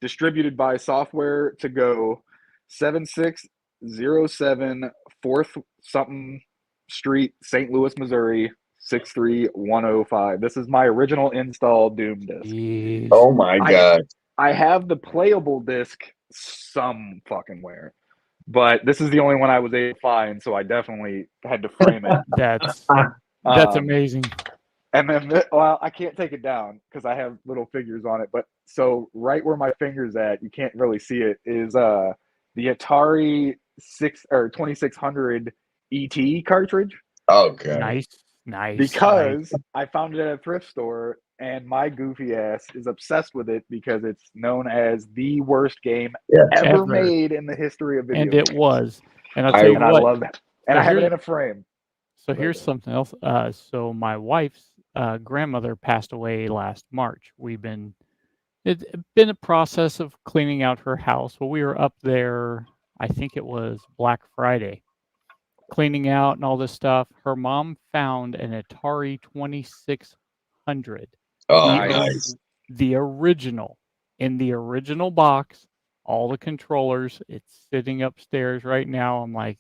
distributed by Software to Go, 7607 4th something Street, St. Louis, Missouri, 63105. This is my original install Doom disc. Jeez. Oh my God. I have the playable disc some fucking where, but this is the only one I was able to find, so I definitely had to frame it. That's Um, amazing. And then, well, I can't take it down because I have little figures on it. But so right where my finger's at, you can't really see it, is the Atari 2600 ET cartridge. Okay. Nice. Because I found it at a thrift store, and my goofy ass is obsessed with it because it's known as the worst game ever made in the history of video and games. it was. And I'll tell you And what. I love that. And So I have it in a frame. So here's something else. So my wife's grandmother passed away last March. It's been a process of cleaning out her house. Well, we were up there, I think it was Black Friday, cleaning out and all this stuff. Her mom found an Atari 2600. Oh, Nice. nice. The original, in the original box, all the controllers. It's sitting upstairs right now. I'm like,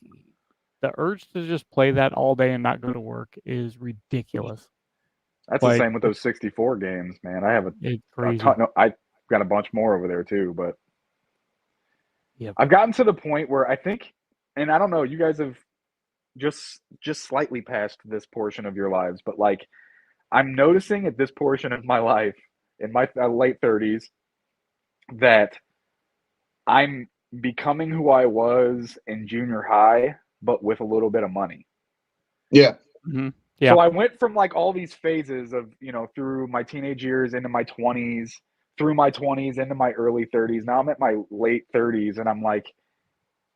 the urge to just play that all day and not go to work is ridiculous. That's Like, the same with those 64 games, man. I have it's a crazy. ton. No, I got a bunch more over there too, but Yep. I've gotten to the point where I think, and I don't know, you guys have just slightly passed this portion of your lives, but like I'm noticing at this portion of my life, in my late 30s, that I'm becoming who I was in junior high, but with a little bit of money. Yeah. Mm-hmm. Yeah. So I went from like all these phases of, through my teenage years into my 20s, through my 20s into my early 30s. Now I'm at my late 30s, and I'm like,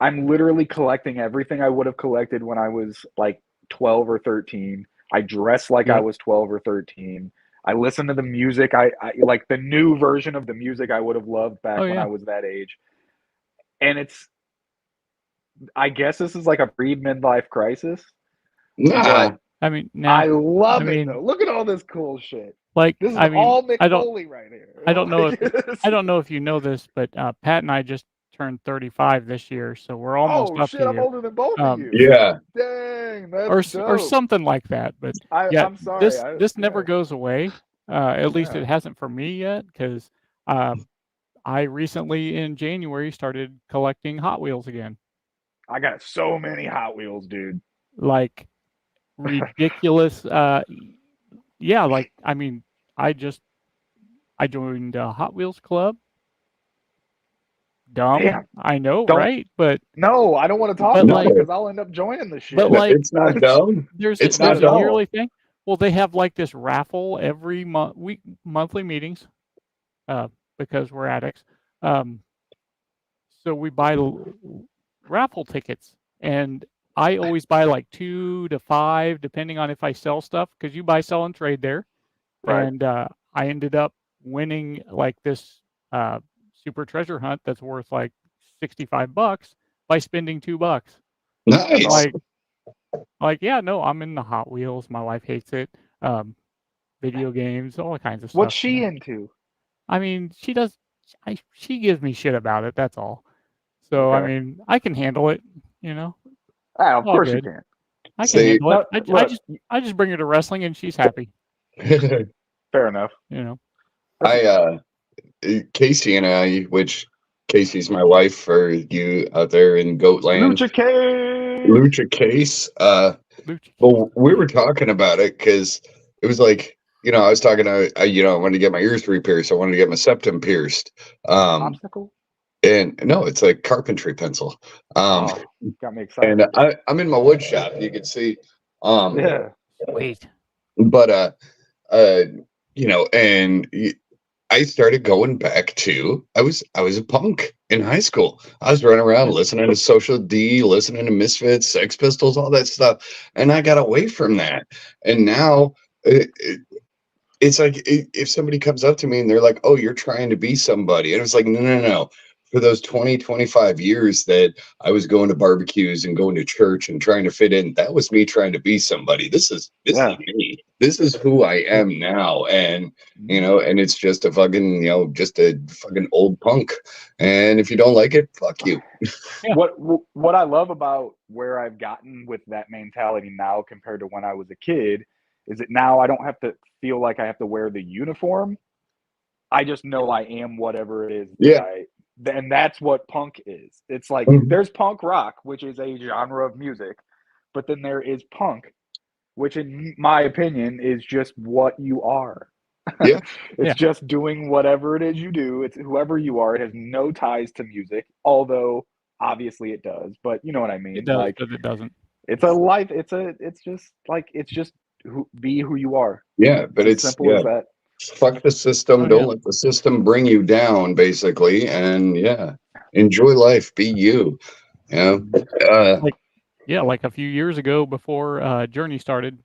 I'm literally collecting everything I would have collected when I was like 12 or 13. I dress like I was 12 or 13. I listen to the music. I like the new version of the music I would have loved back when I was that age. And I guess this is like a pre-midlife crisis. Nah. I mean, I love it though. Look at all this cool shit. Like, this is all Mick Foley right here. I don't know if you know this, but Pat and I just turned 35 this year, so we're almost up to you. I'm older than both of you. Yeah. Dang, that's dope. Or something like that. But I'm sorry. This never goes away. At least it hasn't for me yet, because I recently in January started collecting Hot Wheels again. I got so many Hot Wheels, dude. Like ridiculous. Yeah, like I mean, I joined a Hot Wheels club. Dumb, Damn. I know, right? But no, I don't want to talk about it because I'll end up joining the shit. But like, it's not dumb. There's not a yearly thing. Well, they have like this raffle every monthly meetings, because we're addicts. So we buy raffle tickets, and I always buy like 2 to 5, depending on if I sell stuff, because you buy, sell, and trade there. Right. And I ended up winning like this super treasure hunt that's worth like $65 by spending $2. Nice. Like, yeah, no, I'm in the Hot Wheels. My wife hates it. Video games, all kinds of stuff. What's she into? I mean, she gives me shit about it. That's all. So, I mean, I can handle it, of course you can. I can handle it. I just bring her to wrestling and she's happy. Fair enough. Casey and I, which Casey's my wife for you out there in Goatland. Lucha Case. Well, we were talking about it because it was like, I was talking to, I wanted to get my ears re-pierced. I wanted to get my septum pierced. Obstacle? And no, it's a carpentry pencil. Got me excited. And I'm in my wood shop. You can see. Yeah. Wait. But and I started going back to I was a punk in high school. I was running around listening to Social D, listening to Misfits, Sex Pistols, all that stuff, and I got away from that. And now it's like if somebody comes up to me and they're like, oh, you're trying to be somebody. And it's like, no. For those 20, 25 years that I was going to barbecues and going to church and trying to fit in, that was me trying to be somebody. This is me. This is who I am now. And, and it's just a fucking, just a fucking old punk. And if you don't like it, fuck you. Yeah. What I love about where I've gotten with that mentality now compared to when I was a kid is that now I don't have to feel like I have to wear the uniform. I just know I am whatever it is. Yeah. And that's what punk is. It's like there's punk rock, which is a genre of music, but then there is punk, which in my opinion is just what you are. Yeah. It's just doing whatever it is you do. It's whoever you are. It has no ties to music, although obviously it does, but you know what I mean? It does, like, but it doesn't. It's a life. It's just be who you are. Yeah, but it's simple as that. Fuck the system. Don't let the system bring you down, basically. And enjoy life. Be you. Like a few years ago before Journey started,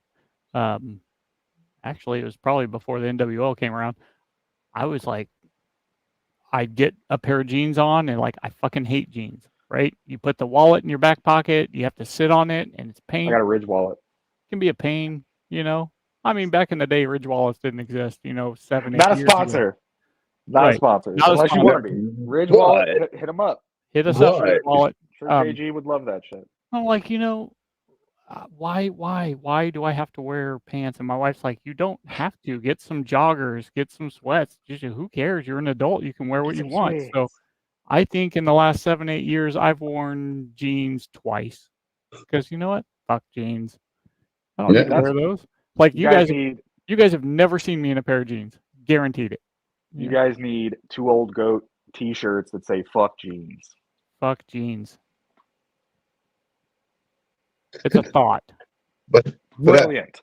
actually it was probably before the NWO came around. I was like, I'd get a pair of jeans on and like, I fucking hate jeans, right? You put the wallet in your back pocket, you have to sit on it and it's pain. I got a Ridge wallet. It can be a pain, I mean, back in the day, Ridge wallets didn't exist, 7, 8 Not a years sponsor. ago. Not a sponsor. Unless you want to be. Ridge wallet, hit them up. Hit us up, Ridge wallet. Sure, KG would love that shit. I'm like, why do I have to wear pants? And my wife's like, you don't have to. Get some joggers, get some sweats. Just, who cares? You're an adult. You can wear what you want. So I think in the last 7, 8 years, I've worn jeans twice. Because you know what? Fuck jeans. I don't need to wear those. Like you guys have never seen me in a pair of jeans. Guaranteed it. You guys need 2 old goat t-shirts that say fuck jeans. Fuck jeans. It's a thought. Brilliant.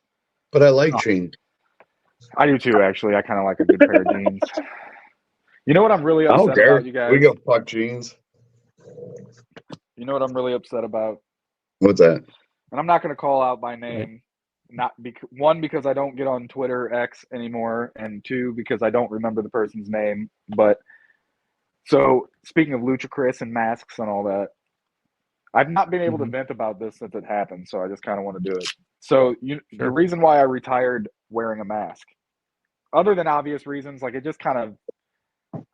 But I like jeans. I do too, actually. I kind of like a good pair of jeans. You know what I'm really upset about, you guys? We go fuck jeans. You know what I'm really upset about? What's that? And I'm not going to call out by name. One, because I don't get on Twitter X anymore, and 2, because I don't remember the person's name. But so speaking of Lucha Chris and masks and all that, I've not been able to vent about this since it happened, so I just kind of want to do it. So the reason why I retired wearing a mask, other than obvious reasons, like it just kind of,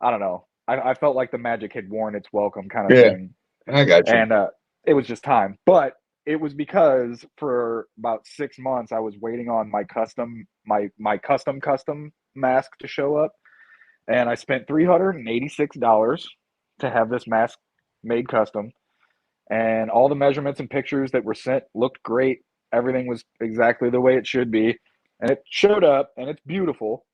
I don't know. I felt like the magic had worn its welcome kind of thing. I got you. And it was just time. But it was because for about 6 months I was waiting on my custom mask to show up, and I spent $386 to have this mask made custom, and all the measurements and pictures that were sent looked great. Everything was exactly the way it should be, and it showed up, and it's beautiful,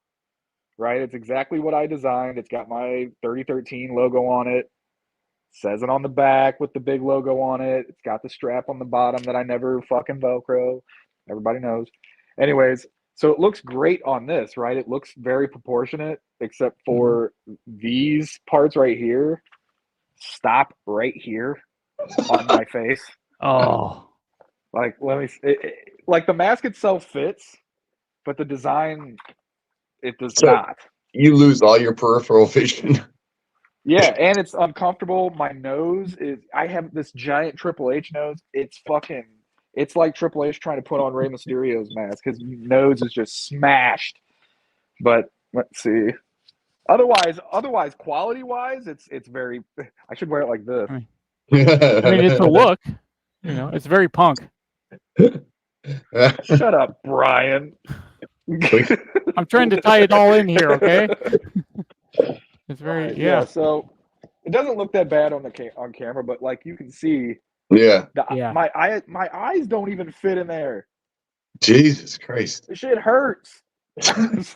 right? It's exactly what I designed. It's got my 3013 logo on it. Says it on the back with the big logo on it. It's got the strap on the bottom that I never fucking Velcro. Everybody knows. Anyways, so it looks great on this, right? It looks very proportionate, except for these parts right here. Stop right here on my face. Oh. Like, let me like the mask itself fits, but the design, it does not. You lose all your peripheral vision. Yeah, and it's uncomfortable. My nose I have this giant Triple H nose. It's like Triple H trying to put on Rey Mysterio's mask. His nose is just smashed. But let's see. Otherwise, quality-wise, it's very, I should wear it like this. I mean, it's a look. It's very punk. Shut up, Brian. I'm trying to tie it all in here, okay? It's very So it doesn't look that bad on camera, but like you can see, my eyes don't even fit in there. Jesus Christ! This shit hurts.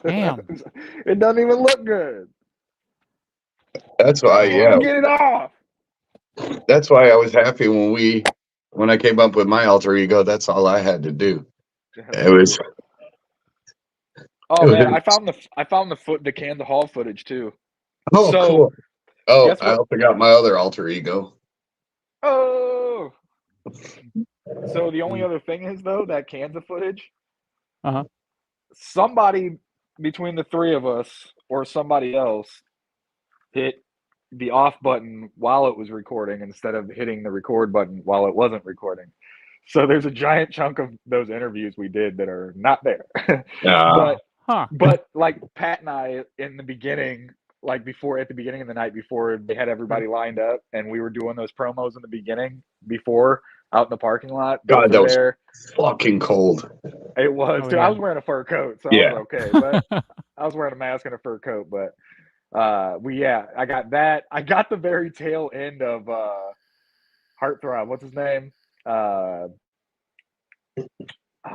Damn. It doesn't even look good. That's why, get it off. That's why I was happy when I came up with my alter ego. That's all I had to do. It was. Oh man, I found the Kansas Hall footage too. Oh, so, cool. Oh, I also got my other alter ego. Oh. So the only other thing is though that Kansas footage. Uh-huh. Somebody between the three of us or somebody else hit the off button while it was recording instead of hitting the record button while it wasn't recording. So there's a giant chunk of those interviews we did that are not there. But like Pat and I in the beginning, like before at the beginning of the night before they had everybody lined up and we were doing those promos in the beginning before out in the parking lot. God, that was there. fucking cold. It was. Oh, Dude, yeah. I was wearing a fur coat, so Yeah. I was okay. But I was wearing a mask and a fur coat. But I got that. I got the very tail end of Heartthrob. What's his name?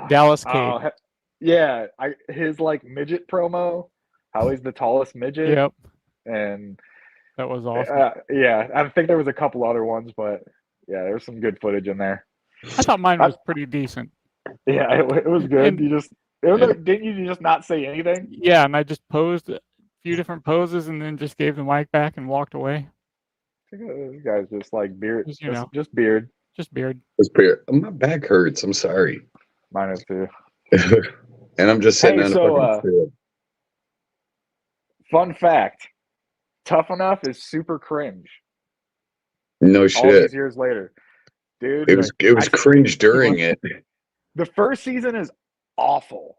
Dallas Cage. Yeah, his like midget promo, how he's the tallest midget. Yep. And that was awesome. Yeah, I think there was a couple other ones, but yeah, there's some good footage in there. I thought mine was pretty decent. Yeah, it was good. And, didn't you just not say anything? Yeah, and I just posed a few different poses and then just gave the mic back and walked away. This guy's just like beard. Just beard. Just beard. Just beard. My back hurts. I'm sorry. Mine is too. And I'm just sitting on a fucking stool. Fun fact: Tough Enough is super cringe. No shit. All these years later, dude. It was cringe during it. The first season is awful.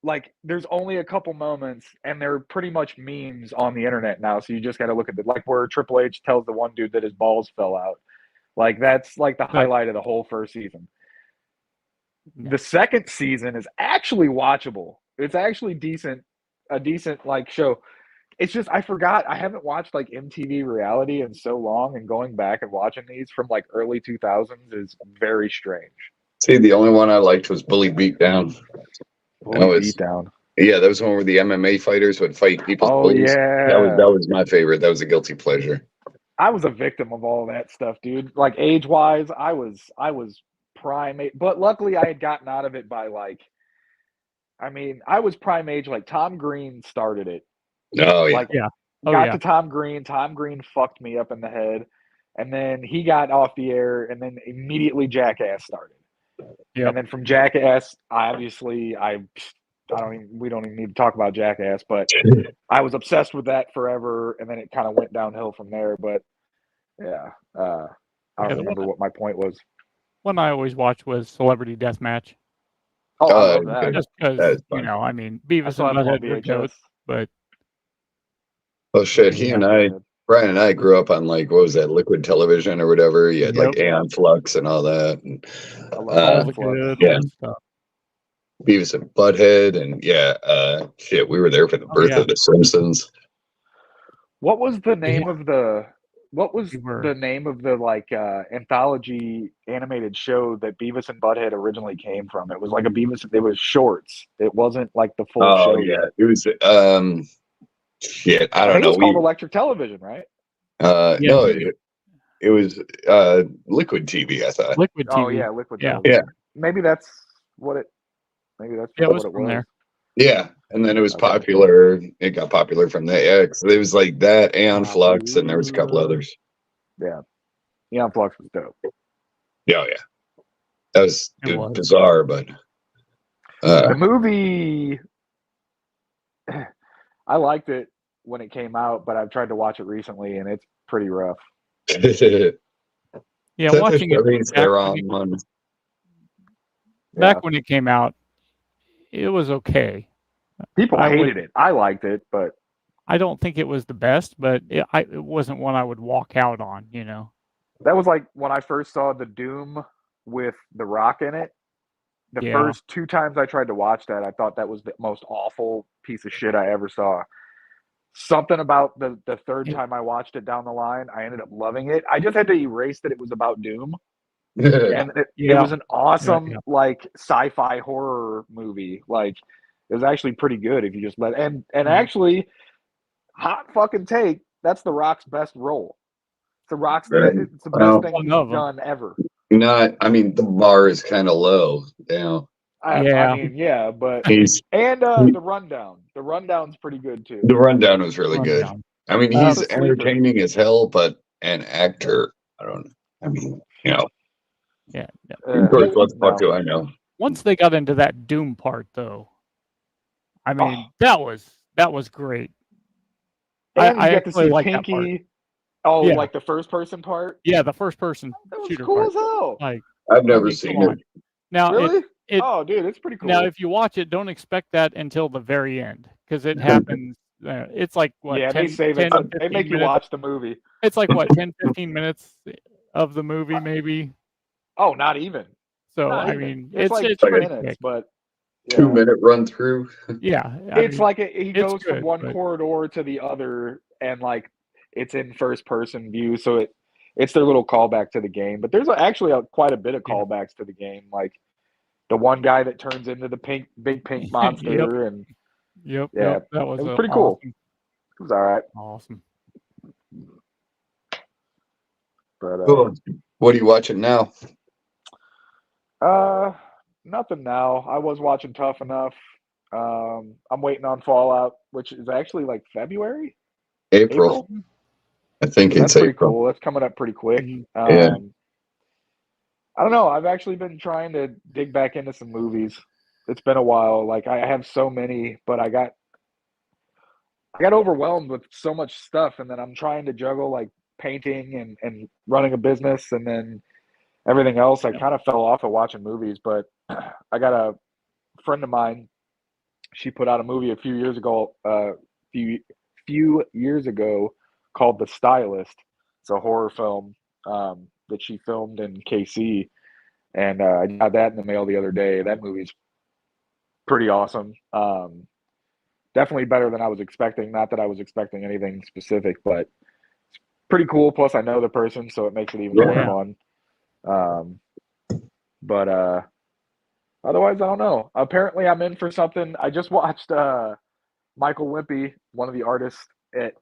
Like, there's only a couple moments, and they're pretty much memes on the internet now. So you just got to look at like where Triple H tells the one dude that his balls fell out. Like, that's like the highlight of the whole first season. The second season is actually watchable. It's actually a decent like show. It's just I forgot I haven't watched like MTV reality in so long, and going back and watching these from like early 2000s is very strange. See, the only one I liked was Bully Beatdown. Beatdown. Yeah, that was one where the MMA fighters would fight people's bullies. Yeah, that was my favorite. That was a guilty pleasure. I was a victim of all that stuff, dude. Like age wise, I was prime age, but luckily I had gotten out of it by like, I mean, I was prime age. Like Tom Green started it. Oh yeah, like, yeah. To Tom Green. Tom Green fucked me up in the head, and then he got off the air, and then immediately Jackass started. Yep. And then from Jackass, we don't even need to talk about Jackass, but I was obsessed with that forever, and then it kind of went downhill from there. But yeah, I don't remember what my point was. One I always watched was Celebrity Deathmatch. Oh, I love that. Just because, I mean, Beavis and Butthead were goats, but... Oh, shit, Bryan and I grew up on, like, what was that, Liquid Television or whatever. You had, like, Aeon Flux and all that. And, all the good stuff. Beavis and Butthead, and, shit, we were there for the birth of The Simpsons. What was the name of the... What was the name of the anthology animated show that Beavis and Butthead originally came from? It was like it was shorts. It wasn't like the full show. Oh yeah, it was shit. I don't know. It was called Electric Television, right? No, it was Liquid TV. I thought. Liquid TV. Oh yeah, Liquid TV. Yeah. Maybe that's what it. Maybe that's what it was. There. Yeah, and then it was popular. It got popular from that. Yeah, because it was like that, Aeon Flux, and there was a couple others. Yeah, Aeon Flux was dope. Yeah, that was bizarre, but the movie, I liked it when it came out, but I've tried to watch it recently, and it's pretty rough. Yeah, watching it back when it came out. It was okay. People hated it. I liked it, but I don't think it was the best. But it wasn't one I would walk out on. That was like when I first saw the Doom with The Rock in it. The first 2 times I tried to watch that, I thought that was the most awful piece of shit I ever saw. Something about the third time I watched it down the line, I ended up loving it. I just had to erase that it was about Doom. And it was an awesome like sci-fi horror movie. Like it was actually pretty good if you just let and actually hot fucking take, that's The Rock's best role. It's The Rock's it's the best thing he's done ever. I mean the bar is kind of low, I mean, but the rundown. The rundown's pretty good too. The rundown was really good. I mean, he's entertaining as hell, but an actor, I don't know. I mean, Yeah. What the fuck do I know? Once they got into that Doom part, though, I mean, that was great. And you I get to actually see like that part. Pinky. Oh, Yeah. like the first person part? Yeah, the first person That was shooter cool part. as hell. Like, I've I never mean, come seen on. it. Now Really? it Oh, dude, it's pretty now cool. if you watch it, don't expect that until the very end because it happens. It's like what Yeah, they 10, save it. 10 So they 15 make you minutes. watch the movie. It's like what 10, 15 minutes of the movie, maybe. Oh, not even. So Not I even. mean, It's like it's 2 pretty minutes, quick. but yeah. 2-minute run through. Yeah, I It's mean, like he it's goes from good, one but corridor to the other, and like it's in first person view, so it's their little callback to the game. But there's actually quite a bit of yeah. callbacks to the game, like the one guy that turns into the big pink monster, and Yep. yeah, That it was was pretty cool. awesome. It was all right, Awesome. but Cool. What are you watching now? nothing now. I was watching Tough Enough. I'm waiting on Fallout, which is actually like February, April. I think That's it's pretty April. cool. That's coming up pretty quick. Mhm. Yeah. I don't know. I've actually been trying to dig back into some movies. It's been a while. Like I have so many, but I got overwhelmed with so much stuff, and then I'm trying to juggle like painting and running a business, and then everything else. I Yeah. kind of fell off of watching movies, but I got a friend of mine. She put out a movie a few years ago. Few years ago, called The Stylist. It's a horror film that she filmed in KC, and I got that in the mail the other day. That movie's pretty awesome. Definitely better than I was expecting. Not that I was expecting anything specific, but pretty cool. Plus, I know the person, so it makes it even more Yeah. fun. But otherwise, I don't know. Apparently, I'm in for something. I just watched Michael Wimpy, one of the artists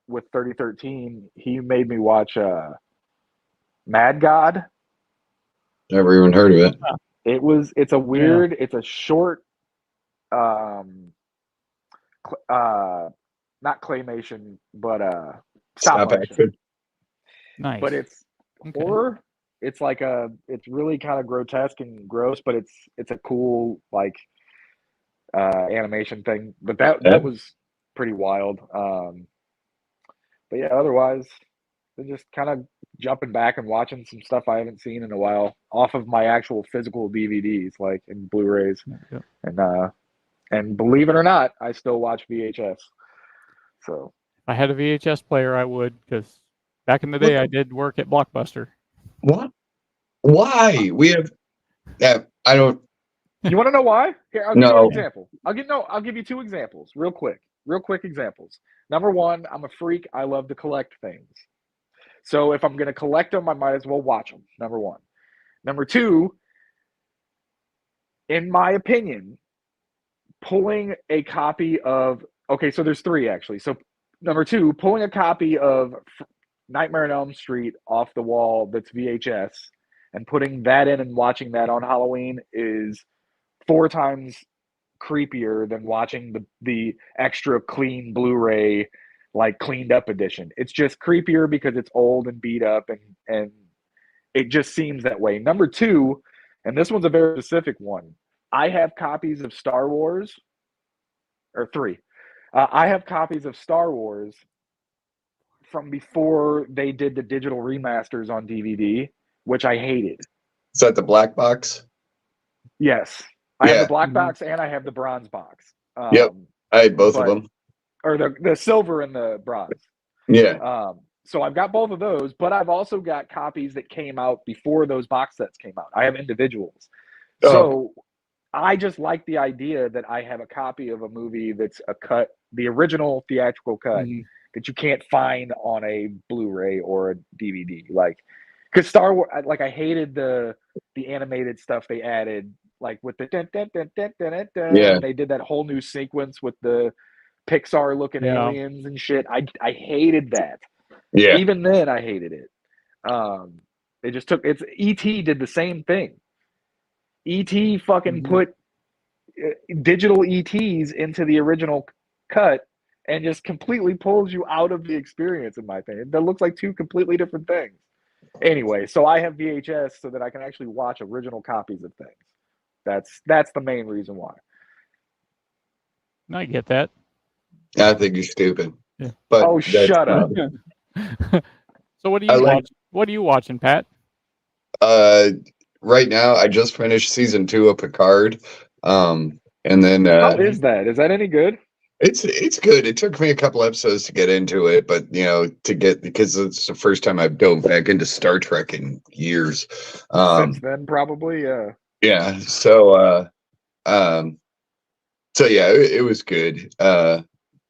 with 3013. He made me watch Mad God. Never even heard of it. It's a weird, it's a short, not claymation, but stop motion. Nice. But it's horror. It's like it's really kind of grotesque and gross, but it's a cool like animation thing. But that was pretty wild. But yeah, otherwise, they're just kind of jumping back and watching some stuff I haven't seen in a while off of my actual physical DVDs, like and Blu-rays, and believe it or not, I still watch VHS. So if I had a VHS player, I would, because back in the day, I did work at Blockbuster. What? Why? We have. I don't. You want to know why? Here, I'll give you an example. I'll give you two examples, real quick examples. Number one, I'm a freak. I love to collect things. So if I'm going to collect them, I might as well watch them. Number one. Number two, in my opinion, pulling a copy of so there's three actually. So number two, pulling a copy of Nightmare on Elm Street off the wall that's VHS and putting that in and watching that on Halloween is 4 times creepier than watching the extra clean Blu-ray, like cleaned up edition. It's just creepier because it's old and beat up, and it just seems that way. Number two, and this one's a very specific one. I have copies of Star Wars, or three. I have copies of Star Wars from before they did the digital remasters on DVD, which I hated. Is that the black box? Yes. I have the black box and I have the bronze box. Yep. I had both of them. Or the silver and the bronze. Yeah. So I've got both of those, but I've also got copies that came out before those box sets came out. I have individuals. So I just like the idea that I have a copy of a movie that's a cut, the original theatrical cut that you can't find on a Blu-ray or a DVD. Like, because Star Wars, like I hated the animated stuff they added, like with the dun, dun, dun, dun, dun, dun, dun, and they did that whole new sequence with the Pixar looking aliens and shit. I hated that. Yeah. Even then, I hated it. They just took it's E.T. did the same thing. E.T. fucking put digital ETs into the original cut and just completely pulls you out of the experience, in my opinion. That looks like two completely different things. Anyway, so I have VHS so that I can actually watch original copies of things. That's the main reason why. I get that. I think you're stupid. Yeah. But Oh, shut up. So what are you watching? What are you watching, Pat? Right now, I just finished season 2 of Picard. And then How is that? Is that any good? it's good. It took me a couple episodes to get into it, but because it's the first time I've dove back into Star Trek in years. Since then, probably. Yeah. So yeah, it was good.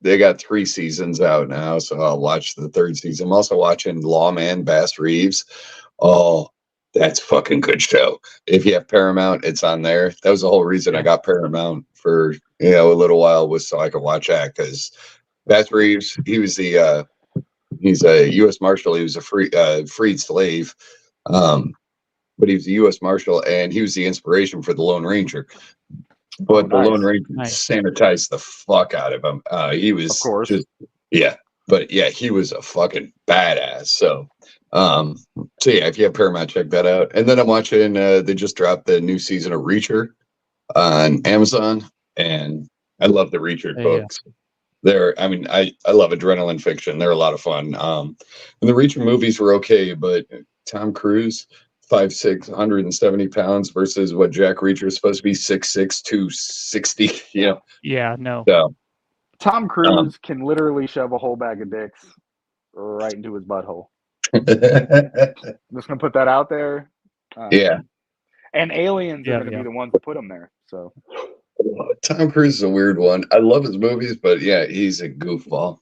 They got 3 seasons out now, so I'll watch the 3rd season. I'm also watching Lawman Bass Reeves. Oh, that's a fucking good show. If you have Paramount, it's on there. That was the whole reason I got Paramount for a little while, was so I could watch that, because Bass Reeves, he's a U.S. Marshal. He was a freed slave, but he was a U.S. Marshal, and he was the inspiration for the Lone Ranger. But the Lone Ranger sanitized the fuck out of him. He was, of course, he was a fucking badass. So yeah, if you have Paramount, check that out. And then I'm watching. They just dropped the new season of Reacher on Amazon, and I love the Reacher books. I love adrenaline fiction. They're a lot of fun. And the Reacher movies were okay, but Tom Cruise, 5'6", 170 pounds versus what Jack Reacher is supposed to be, 6'6", 260. Yeah, no. So Tom Cruise can literally shove a whole bag of dicks right into his butthole. I'm just gonna put that out there. Yeah. And aliens are gonna be the ones that put him there. So Tom Cruise is a weird one. I love his movies, but yeah, he's a goofball.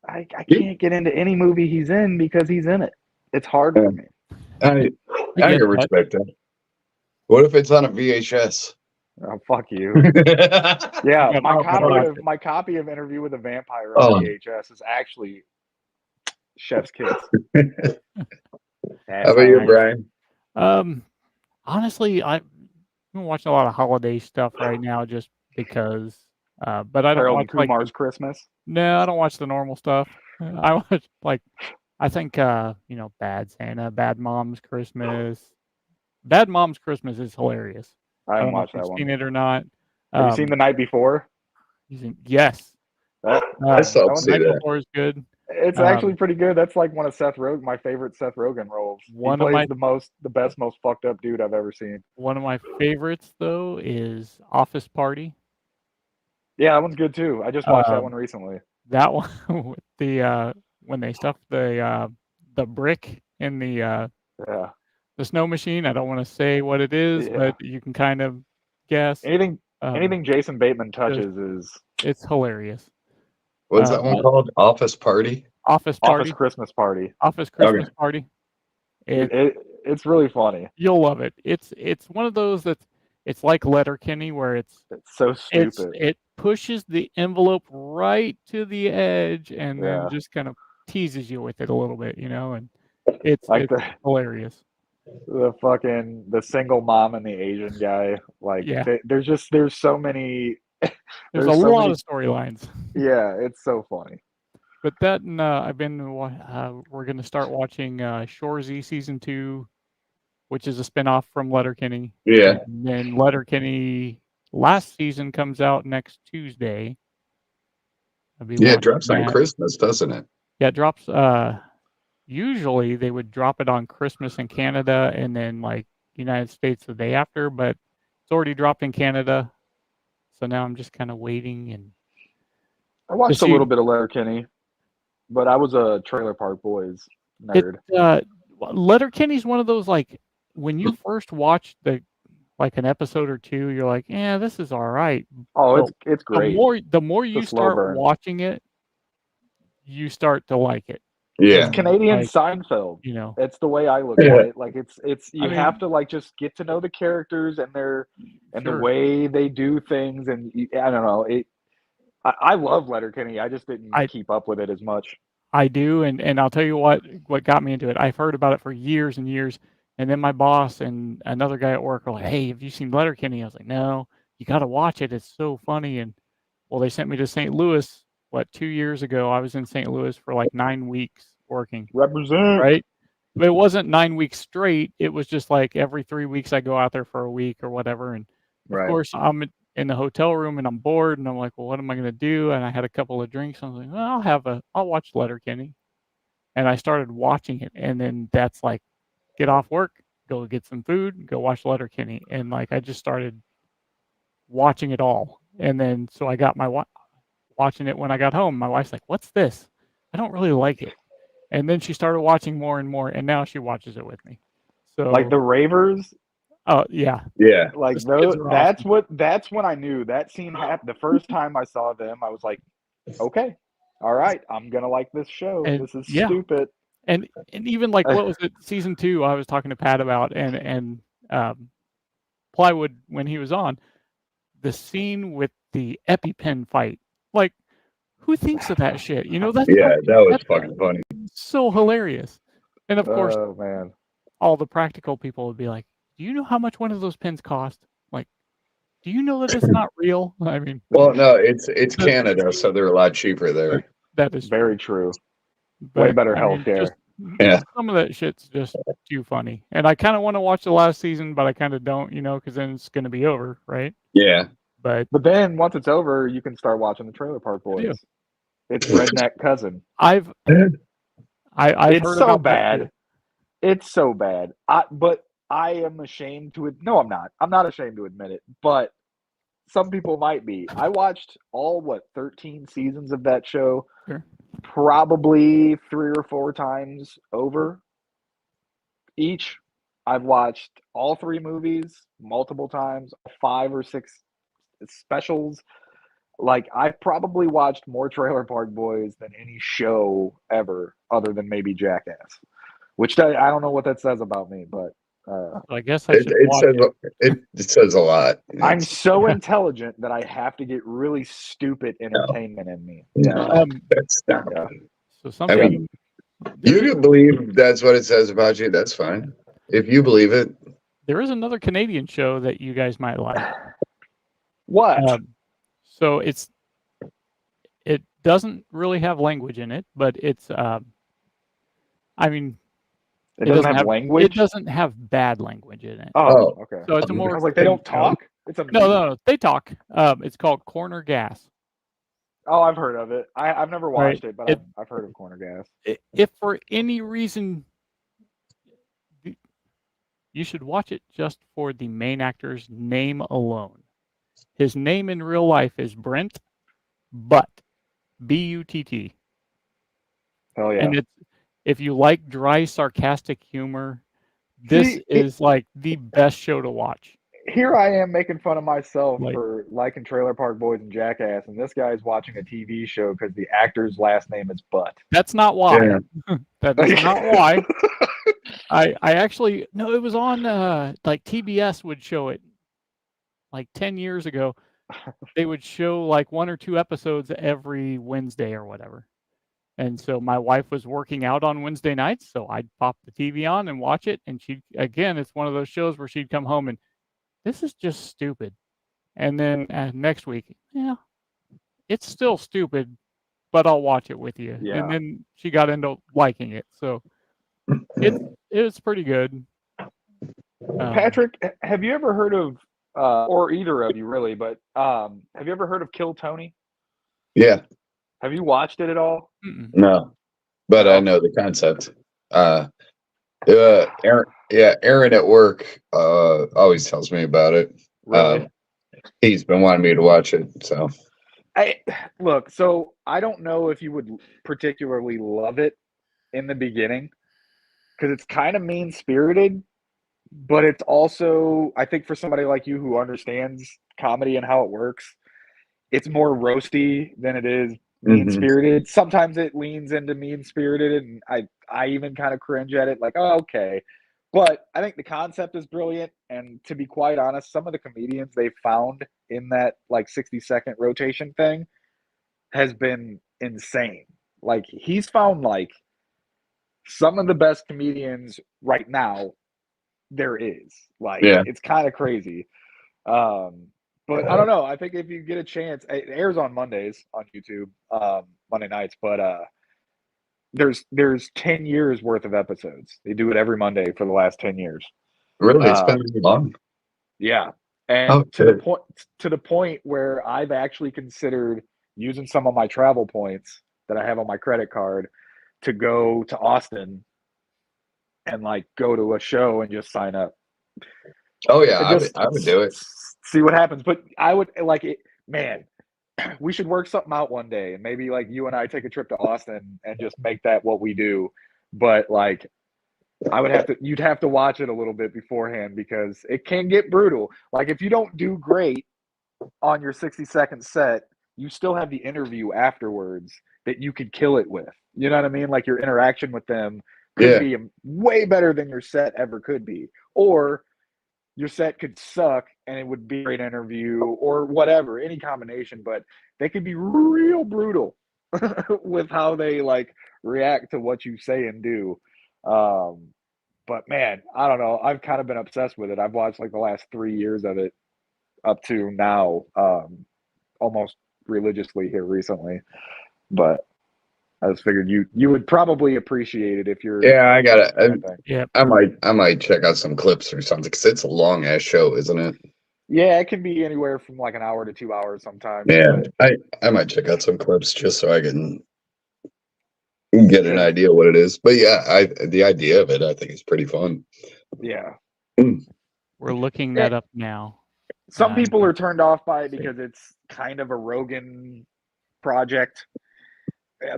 I can't get into any movie he's in because he's in it. It's hard for me. I can respect that. What if it's on a VHS? Oh, fuck you. Yeah, my copy of Interview with a Vampire on VHS is actually Chef's Kiss. How about you, Brian? Honestly, I've been watching a lot of holiday stuff right now just because. But I don't Harold watch Kumar's Christmas. No, I don't watch the normal stuff. I watch I think Bad Santa, Bad Mom's Christmas. Bad Mom's Christmas is hilarious. I haven't watched that one. Seen it or not? Have you seen The Night Before? Yes. I still see Night that. Before is good. It's actually pretty good. That's like one of my favorite Seth Rogen roles. He plays the best, most fucked up dude I've ever seen. One of my favorites though is Office Party. Yeah, that one's good too. I just watched that one recently. That one with the when they stuff the brick in the snow machine. I don't want to say what it is, but you can kind of guess. Anything Jason Bateman touches it's hilarious. What's that one called? Office Party? Office Christmas Party. Office Christmas Party. It's really funny. You'll love it. It's one of those that's it's like Letterkenny, where it's so stupid. It pushes the envelope right to the edge and then just kind of teases you with it a little bit, and it's hilarious. The single mom and the Asian guy, there's so many. There's a lot of storylines. Yeah, it's so funny. But that I've been. We're going to start watching Shoresy season 2, which is a spinoff from Letterkenny. Yeah. And then Letterkenny last season comes out next Tuesday. It drops on Christmas, doesn't it? Yeah, it drops. Usually they would drop it on Christmas in Canada and then United States the day after, but it's already dropped in Canada. So now I'm just kind of waiting. And I watched a little bit of Letterkenny, but I was a Trailer Park Boys nerd. Letterkenny's one of those when you first watch an episode or two, you're like, yeah, this is all right. Oh, it's great. The more you start watching it, you start to like it. Yeah, it's Canadian Seinfeld. It's the way I look at it. It's you have to just get to know the characters and the way they do things, and I don't know. I love Letterkenny. I just didn't keep up with it as much. I do, and I'll tell you what got me into it. I've heard about it for years and years, and then my boss and another guy at work were like, "Hey, have you seen Letterkenny?" I was like, "No, you got to watch it. It's so funny." And they sent me to St. Louis. 2 years ago? I was in St. Louis for 9 weeks working. Represent. Right? But it wasn't 9 weeks straight. It was just every 3 weeks I go out there for a week or whatever. And of course, I'm in the hotel room and I'm bored and I'm like, well, what am I going to do? And I had a couple of drinks. I was like, well, I'll watch Letterkenny. And I started watching it. And then that's like, get off work, go get some food, go watch Letterkenny. And like, I just started watching it all. And then, so I got watching it when I got home. My wife's like, what's this? I don't really like it. And then she started watching more and more. And now she watches it with me. So Like the Ravers. Oh yeah. Yeah. Like Those those, kids are awesome. that's when I knew that scene happened. The first time I saw them, I was like, okay, all right, I'm gonna like this show. And This is yeah. stupid. And even like what was it, season 2 I was talking to Pat about and Plywood when he was on, the scene with the EpiPen fight. Like, who thinks of that shit? You know, that's Yeah, that was that's fucking funny. so hilarious. And of course, Oh man. all the practical people would be like, do you know how much one of those pens cost? Like, do you know that it's not real? I mean, Well, no, it's Canada, so they're a lot cheaper there. that is Very true. But, Way better I mean, healthcare. just Yeah. some of that shit's just too funny. And I kind of want to watch the last season, but I kind of don't, you know, because then it's going to be over, right? Yeah. But But then once it's over, you can start watching the Trailer Park I do. Boys. It's redneck cousin. I've It's heard so about that bad. too. It's so bad. But I am ashamed to no, I'm not. I'm not ashamed to admit it, but some people might be. I watched all 13 seasons of that show, Sure. probably 3 or 4 times over each. I've watched all 3 movies multiple times, 5 or 6 specials. Like, I've probably watched more Trailer Park Boys than any show ever, other than maybe Jackass. Which I don't know what that says about me, but I guess I should watch it says a lot. I'm so intelligent that I have to get really stupid entertainment in me. No, that's not. Yeah. So something. I mean, you can believe that's what it says about you. That's fine. If you believe it. There is another Canadian show that you guys might like. What? So it doesn't really have language in it, but it's I mean, It doesn't have language? It doesn't have bad language in it. Oh, okay. So it's I more. was like, they don't talk? It's a no, they talk. It's called Corner Gas. Oh, I've heard of it. I've never watched it, but I've heard of Corner Gas. If for any reason, you should watch it just for the main actor's name alone. His name in real life is Brent Butt, Butt. Hell yeah. And if you like dry, sarcastic humor, this is like the best show to watch. Here I am making fun of myself for liking Trailer Park Boys and Jackass, and this guy's watching a TV show because the actor's last name is Butt. That's not why. Yeah. That is not why. I actually no, it was on like TBS would show it like 10 years ago. They would show like 1 or 2 episodes every Wednesday or whatever. And so my wife was working out on Wednesday nights, so I'd pop the TV on and watch it. And it's one of those shows where she'd come home and this is just stupid. And then next week, yeah, it's still stupid, but I'll watch it with you. Yeah. And then she got into liking it. So it's pretty good. Patrick, have you ever heard of, or either of you really, but have you ever heard of Kill Tony? Yeah. Have you watched it at all? No, but I know the concept. Aaron at work always tells me about it. Really? He's been wanting me to watch it. So, so I don't know if you would particularly love it in the beginning because it's kind of mean-spirited, but it's also, I think for somebody like you who understands comedy and how it works, it's more roasty than it is mean-spirited. Sometimes it leans into mean-spirited, and I even kind of cringe at it, like, oh, okay. But I think the concept is brilliant, and to be quite honest, some of the comedians they found in that like 60-second rotation thing has been insane. Like, he's found like some of the best comedians right now there is. Like, it's kind of crazy. But I don't know. I think if you get a chance, it airs on Mondays on YouTube, Monday nights. But there's 10 years worth of episodes. They do it every Monday for the last 10 years. Really, it's been long. Yeah, And to the point where I've actually considered using some of my travel points that I have on my credit card to go to Austin and like go to a show and just sign up. Oh yeah, Just I would do it. see what happens. But I would like it, man. We should work something out one day, and maybe like you and I take a trip to Austin and just make that what we do. But like, you'd have to watch it a little bit beforehand because it can get brutal. Like if you don't do great on your 60-second set, you still have the interview afterwards that you could kill it with. You know what I mean? Like your interaction with them could be way better than your set ever could be. Or your set could suck and it would be a great interview or whatever, any combination, but they could be real brutal with how they like react to what you say and do. But man, I don't know. I've kind of been obsessed with it. I've watched like the last 3 years of it up to now, almost religiously here recently. But I just figured you would probably appreciate it if you're. Yeah, I got it. Yeah, I might check out some clips or something because it's a long ass show, isn't it? Yeah, it can be anywhere from like an hour to 2 hours sometimes. Yeah, I might check out some clips just so I can get an idea what it is. But yeah, the idea of it I think is pretty fun. Yeah. we're looking that up now. Some people are turned off by it because it's kind of a Rogan project.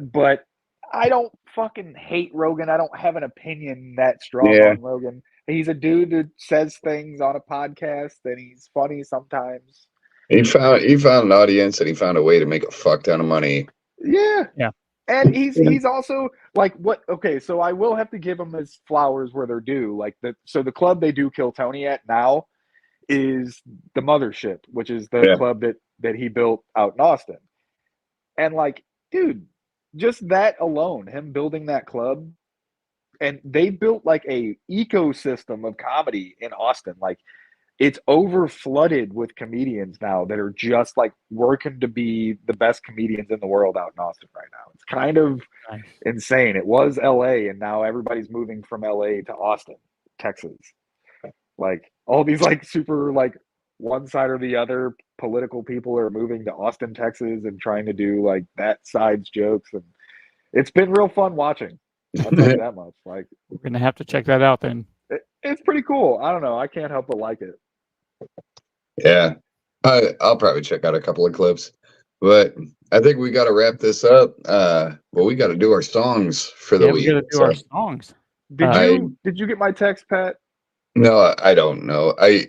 But I don't fucking hate Rogan. I don't have an opinion that strong on Rogan. He's a dude that says things on a podcast and he's funny sometimes. He found an audience and he found a way to make a fuck ton of money. Yeah. Yeah. And he's also like okay, so I will have to give him his flowers where they're due. Like the club they do Kill Tony at now is the Mothership, which is the club that he built out in Austin. And like, dude, just that alone, him building that club, and they built like a ecosystem of comedy in Austin. Like it's over flooded with comedians now that are just like working to be the best comedians in the world out in Austin right now. It's kind of insane. It was LA and now everybody's moving from LA to Austin, Texas. Like all these like super like one side or the other political people are moving to Austin, Texas and trying to do like that side's jokes. And it's been real fun watching. I'll tell you that much. Like we're going to have to check that out then. It's pretty cool. I don't know. I can't help but like it. Yeah. I'll probably check out a couple of clips. But I think we got to wrap this up. Well, we got to do our songs for the week. We got to do our songs. Did you get my text, Pat? No, I don't know. I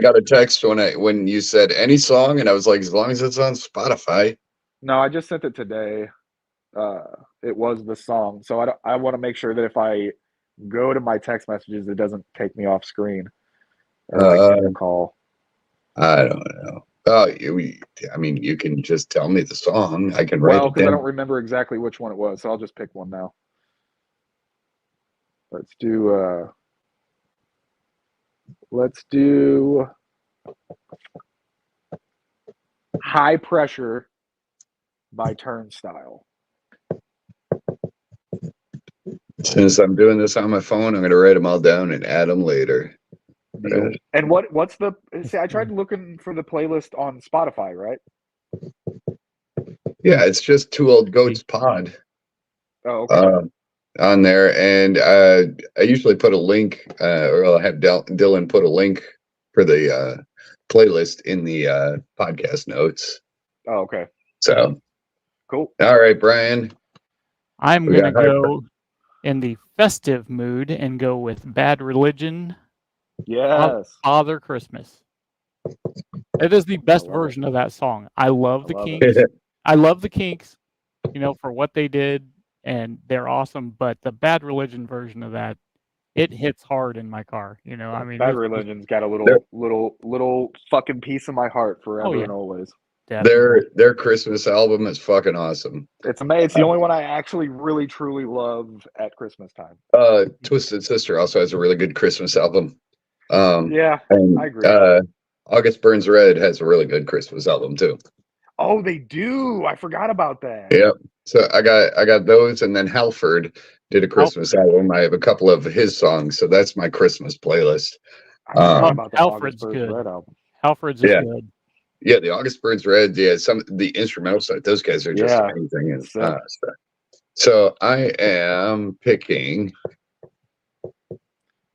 got a text when you said any song, and I was like, as long as it's on Spotify. No, I just sent it today. It was the song, so I want to make sure that if I go to my text messages, it doesn't take me off screen or like call. I don't know. Oh, I mean, you can just tell me the song. I can write it down. I don't remember exactly which one it was, so I'll just pick one now. Let's do High Pressure by Turnstile. Since I'm doing this on my phone, I'm going to write them all down and add them later. And what's the? See, I tried looking for the playlist on Spotify, right? Yeah, it's just Two Old Goats Pod. Oh, okay. On there, and I usually put a link, or I'll have Dylan put a link for the playlist in the podcast notes. Oh, okay. So cool. All right, Brian. I'm gonna go in the festive mood and go with Bad Religion. Yes. Father Christmas. It is the best version of that song. I love the Kinks. I love the Kinks, for what they did, and they're awesome. But the Bad Religion version of that, it hits hard in my car. I mean, Bad Religion's got a little fucking piece of my heart forever and always. Their Christmas album is fucking awesome. It's amazing. It's the only one I actually really truly love at Christmas time. Twisted Sister also has a really good Christmas album. Yeah, and, I agree. August Burns Red has a really good Christmas album too. Oh, they do. I forgot about that. Yep. So I got those, and then Halford did a Christmas album. I have a couple of his songs, so that's my Christmas playlist. Halford's good. Alfred's is good. Yeah, the August Burns Red. Yeah, the instrumental side. Those guys are just Yeah. amazing. And, Sick. so I am picking.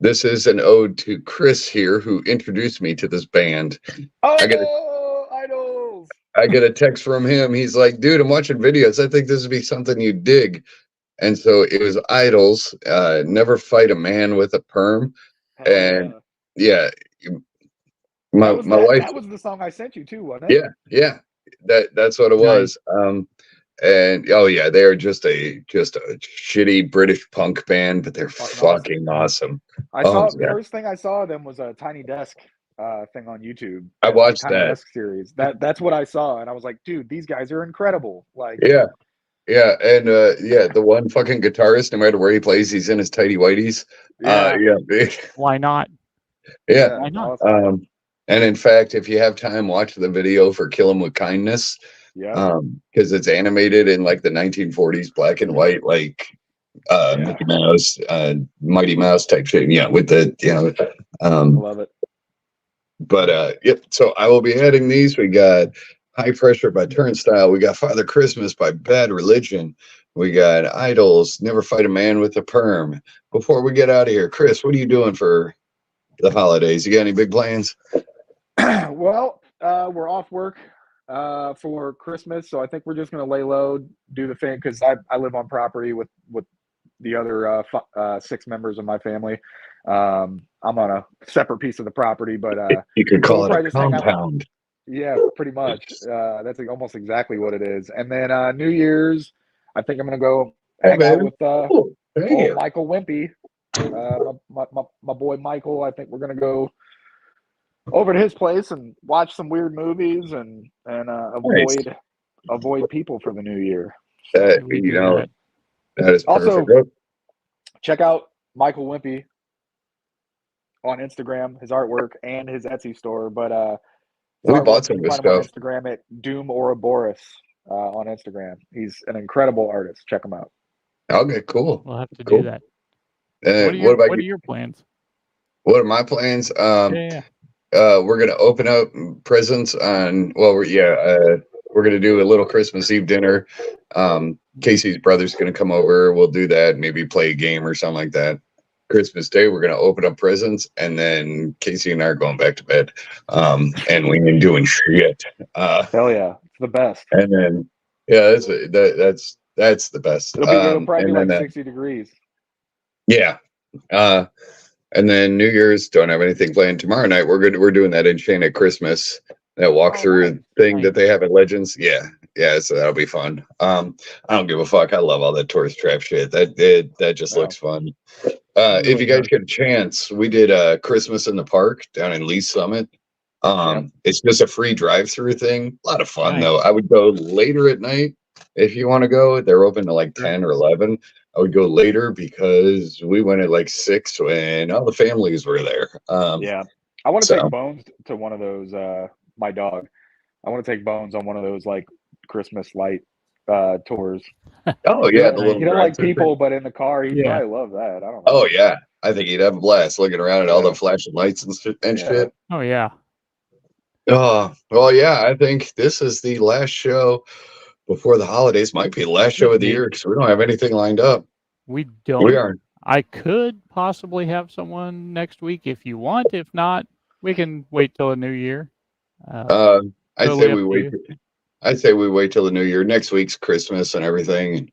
This is an ode to Chris here, who introduced me to this band. Idols. I get a text from him. He's like, "Dude, I'm watching videos. I think this would be something you dig." And so it was Idols. Never fight a man with a perm. Hell And yeah. My wife. That was the song I sent you too, wasn't it? Yeah. That's what it was. And oh yeah, they're just a shitty British punk band, but they're fucking awesome. I saw the first thing I saw of them was a Tiny Desk thing on YouTube. I watched Tiny that Desk series. That's what I saw, and I was like, dude, these guys are incredible. Like, yeah, and the one fucking guitarist, no matter where he plays, he's in his tighty whities. Why not? Yeah, why not? Awesome. And in fact, if you have time, watch the video for "Kill 'Em with Kindness." Yeah. Because it's animated in like the 1940s, black and white, like Mickey Mouse, Mighty Mouse type shit. Yeah, with the love it. But so I will be adding these. We got High Pressure by Turnstile. We got Father Christmas by Bad Religion. We got Idols, Never Fight a Man with a Perm. Before we get out of here, Chris, what are you doing for the holidays? You got any big plans? Well, we're off work for Christmas, so I think we're just going to lay low, do the thing, because I live on property with the other 6 members of my family. I'm on a separate piece of the property, but you could call it a compound. Yeah, pretty much. That's almost exactly what it is. And then New Year's, I think I'm going to go hang out with old Michael Wimpy, my boy Michael. I think we're going to go over to his place and watch some weird movies and avoid people for the new year. That is also perfect. Check out Michael Wimpy on Instagram, his artwork and his Etsy store. But we bought some of his stuff on Instagram at Doom Ouroboros on Instagram. He's an incredible artist. Check him out. Okay, cool. We'll have to do that. What are your plans? What are my plans? We're gonna open up presents on. Well, we're gonna do a little Christmas Eve dinner. Casey's brother's gonna come over. We'll do that. Maybe play a game or something like that. Christmas Day, we're gonna open up presents, and then Casey and I are going back to bed. And we ain't doing shit. Hell yeah, it's the best. And then that's the best. It'll probably be like 60 degrees. Yeah. And then New Year's, don't have anything planned. Tomorrow night, we're doing that Enchanted Christmas, that walkthrough thing that they have at Legends. Yeah, so that'll be fun. I don't give a fuck. I love all that tourist trap shit. That just looks fun. If you guys get a chance, we did Christmas in the Park down in Lee Summit. It's just a free drive-through thing. A lot of fun though. I would go later at night if you want to go. They're open to like 10 or 11. I would go later because we went at like 6 when all the families were there. I want to take Bones to one of those. My dog. I want to take Bones on one of those like Christmas light tours. Oh yeah, you don't like people, but in the car, he'd probably love that. I don't know. Oh yeah, I think he'd have a blast looking around at all the flashing lights and shit. Oh yeah. Oh well, yeah. I think this is the last show before the holidays. Might be the last show of the year because we don't have anything lined up. We don't. We are. I could possibly have someone next week if you want. If not, we can wait till the new year. I'd say we wait. I'd say we wait till the new year. Next week's Christmas and everything.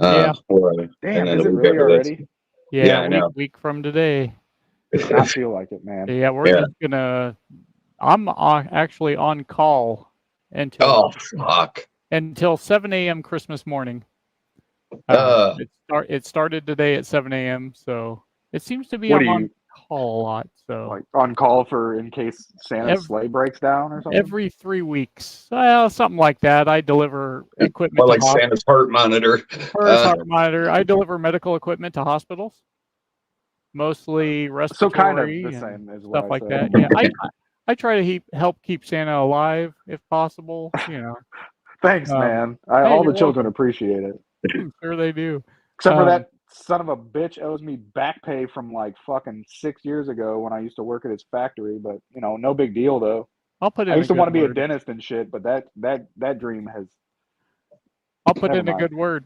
Damn, is it really already? Yeah, a week from today. I feel like it, man. Yeah, we're just gonna. I'm actually on call until until 7 a.m. Christmas morning. It started today at 7 a.m. So it seems to be on call a lot. So like on call for in case Santa's sleigh breaks down or something. Every 3 weeks, something like that. I deliver equipment. Like Santa's heart monitor. Heart monitor. I deliver medical equipment to hospitals, mostly respiratory, so kind of the same as stuff like that. Yeah, I try to help keep Santa alive if possible. Thanks, man. All the children appreciate it. I'm sure they do. Except for that son of a bitch owes me back pay from like fucking 6 years ago when I used to work at his factory. But no big deal though. I'll put in I a used to good want to be a word. dentist and shit, but that dream has. I'll put Never in a mind. good word.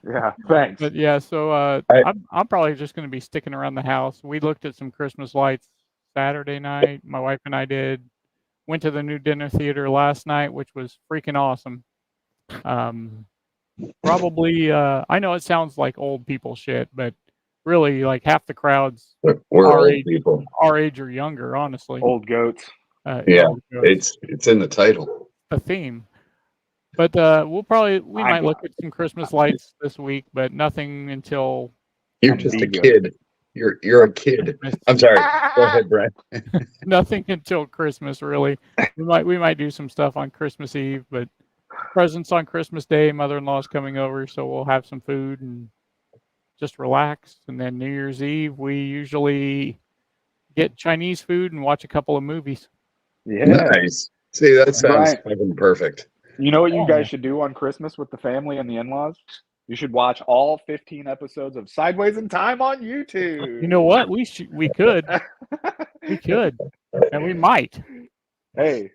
Yeah, thanks. But yeah, so I- I'm probably just going to be sticking around the house. We looked at some Christmas lights Saturday night. My wife and I did. Went to the new dinner theater last night, which was freaking awesome. Probably, I know it sounds like old people shit, but really, like half the crowds We're our old age, people. our age or younger, honestly. Old goats. Yeah, Old goats, it's in the title. the theme. But we might look at some Christmas lights this week, but nothing until You're just a Amiga. kid. You're a kid. Christmas. I'm sorry. Go ahead, Brian. Nothing until Christmas, really. We might do some stuff on Christmas Eve, but presents on Christmas Day. Mother-in-law's coming over, so we'll have some food and just relax. And then New Year's Eve, we usually get Chinese food and watch a couple of movies. Yeah. Nice. See, that sounds Brian, fucking perfect. you know what you Oh, guys yeah. should do on Christmas with the family and the in-laws? You should watch all 15 episodes of Sideways in Time on YouTube. You know what? We could, and we might. Hey,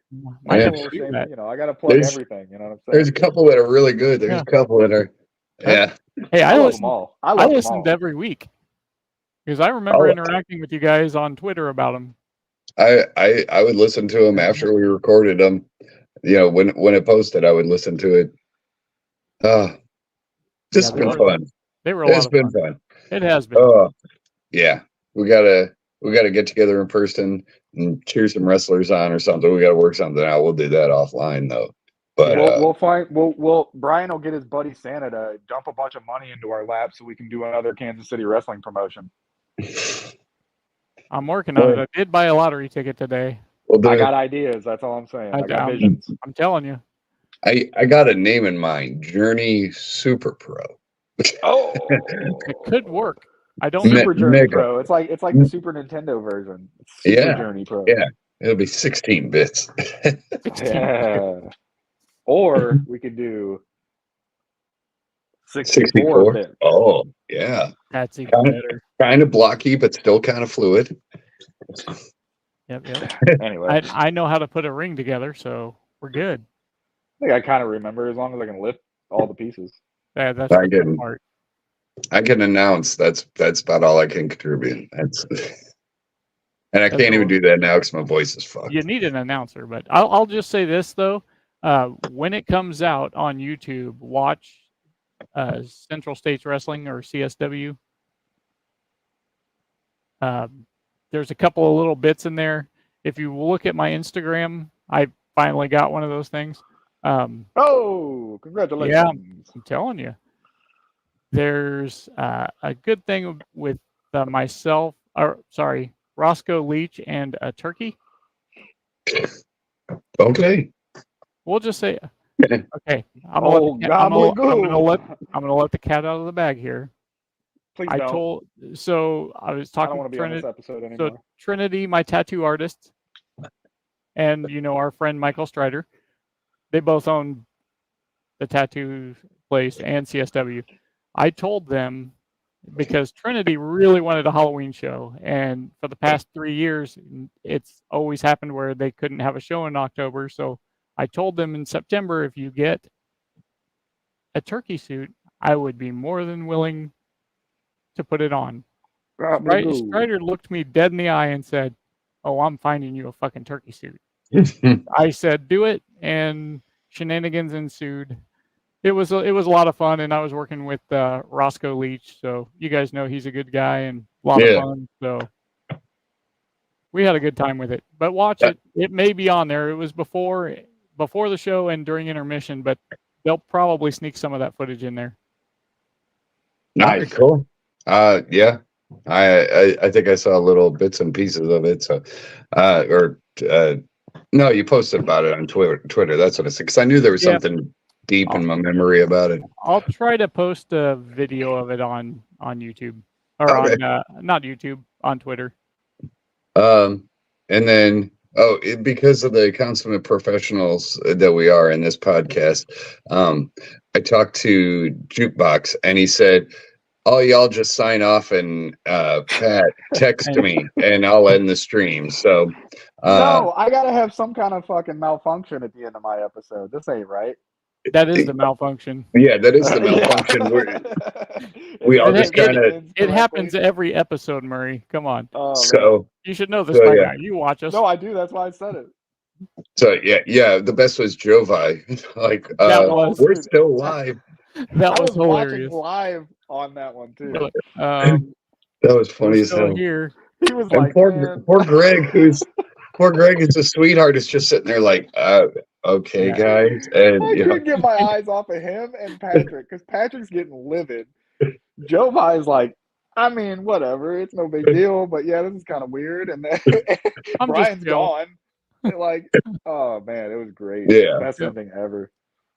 Might Yeah. have that's to what do we're saying. that. You know, I got to plug There's- everything. You know what I'm There's a saying? couple that are really good. There's Yeah. a couple that are, yeah. Hey, I I love listen. them all. I I love them listened all. every week because I remember Oh. interacting with you guys on Twitter about them. I would listen to them after we recorded them. You know, when it posted, I would listen to it. Just Yeah, been fun. They were a lot It's of been fun. fun. It has been. Oh, yeah. We gotta get together in person and cheer some wrestlers on or something. We gotta work something out. We'll do that offline though. But Brian will get his buddy Santa to dump a bunch of money into our lap so we can do another Kansas City wrestling promotion. I'm working on it. I did buy a lottery ticket today. we'll do I it. got ideas. That's all I'm saying. I got I'm- visions. I'm telling you. I got a name in mind. Journey Super Pro. Oh, It could work. I don't Me- Super Journey Mega. Pro. It's like the Super Nintendo version. It's Super Yeah, Journey Pro. yeah. It'll be 16 bits. 16. Yeah. Or we could do 64 64. bit. Oh, yeah. That's even Kinda- better. Kind of blocky, but still kind of fluid. Yep. Anyway, I I know how to put a ring together, so we're good. think I kind of remember as long as I can lift all the pieces. That's I the get tough it. part. I can announce that's about all I can contribute. That's and I That's can't even all. do that now because my voice is fucked. You need an announcer, but I'll just say this though: when it comes out on YouTube, watch Central States Wrestling or CSW. There's a couple of little bits in there. If you look at my Instagram, I finally got one of those things. Oh, congratulations! Yeah. I'm telling you, there's a good thing with myself, or sorry, Roscoe Leach and a turkey. Okay. We'll just say, okay. I'm Oh, gonna gobbledygook. let the cat out of the bag here. Please I don't. was I don't talking want to to be on this Trinity. episode anymore. So Trinity, my tattoo artist, and our friend Michael Strider, they both own the tattoo place and CSW. I told them because Trinity really wanted a Halloween show, and for the past 3 years, it's always happened where they couldn't have a show in October. So I told them in September, if you get a turkey suit, I would be more than willing to put it on. Gobbledygook. Strider looked me dead in the eye and said, "Oh, I'm finding you a fucking turkey suit." I said, "Do it," and shenanigans ensued. It was a lot of fun, and I was working with Roscoe Leach, so you guys know he's a good guy and a lot Yeah. of fun. So we had a good time with it. But watch it; it may be on there. It was before the show and during intermission, but they'll probably sneak some of that footage in there. Nice. Cool. Yeah. I think I saw little bits and pieces of it. So, no, you posted about it on Twitter. That's what I said. Because I knew there was something deep in my memory about it. I'll try to post a video of it on YouTube or Okay. on not YouTube, on Twitter. And then, because of the consummate professionals that we are in this podcast, I talked to Jukebox and he said, "Oh, y'all just sign off and Pat text me and I'll end the stream." So No, I gotta have some kind of fucking malfunction at the end of my episode. This ain't right. That is the malfunction. Yeah, that is the malfunction. We all just kind of. It happens every episode, Murray. Come on. Oh, So you should know this by now. You watch us. No, I do. That's why I said it. So yeah. The best was Jovi. Like we're still live. That was hilarious. Live on that one too. That was funny as hell. Here. He was like, poor Greg, poor Greg is a sweetheart. Is just sitting there like, okay, guys. And I couldn't get my eyes off of him and Patrick because Patrick's getting livid. Jovi's like, I mean, whatever. It's no big deal. But yeah, this is kind of weird. And then Brian's gone. Like, oh man, it was great. Yeah, best ending ever.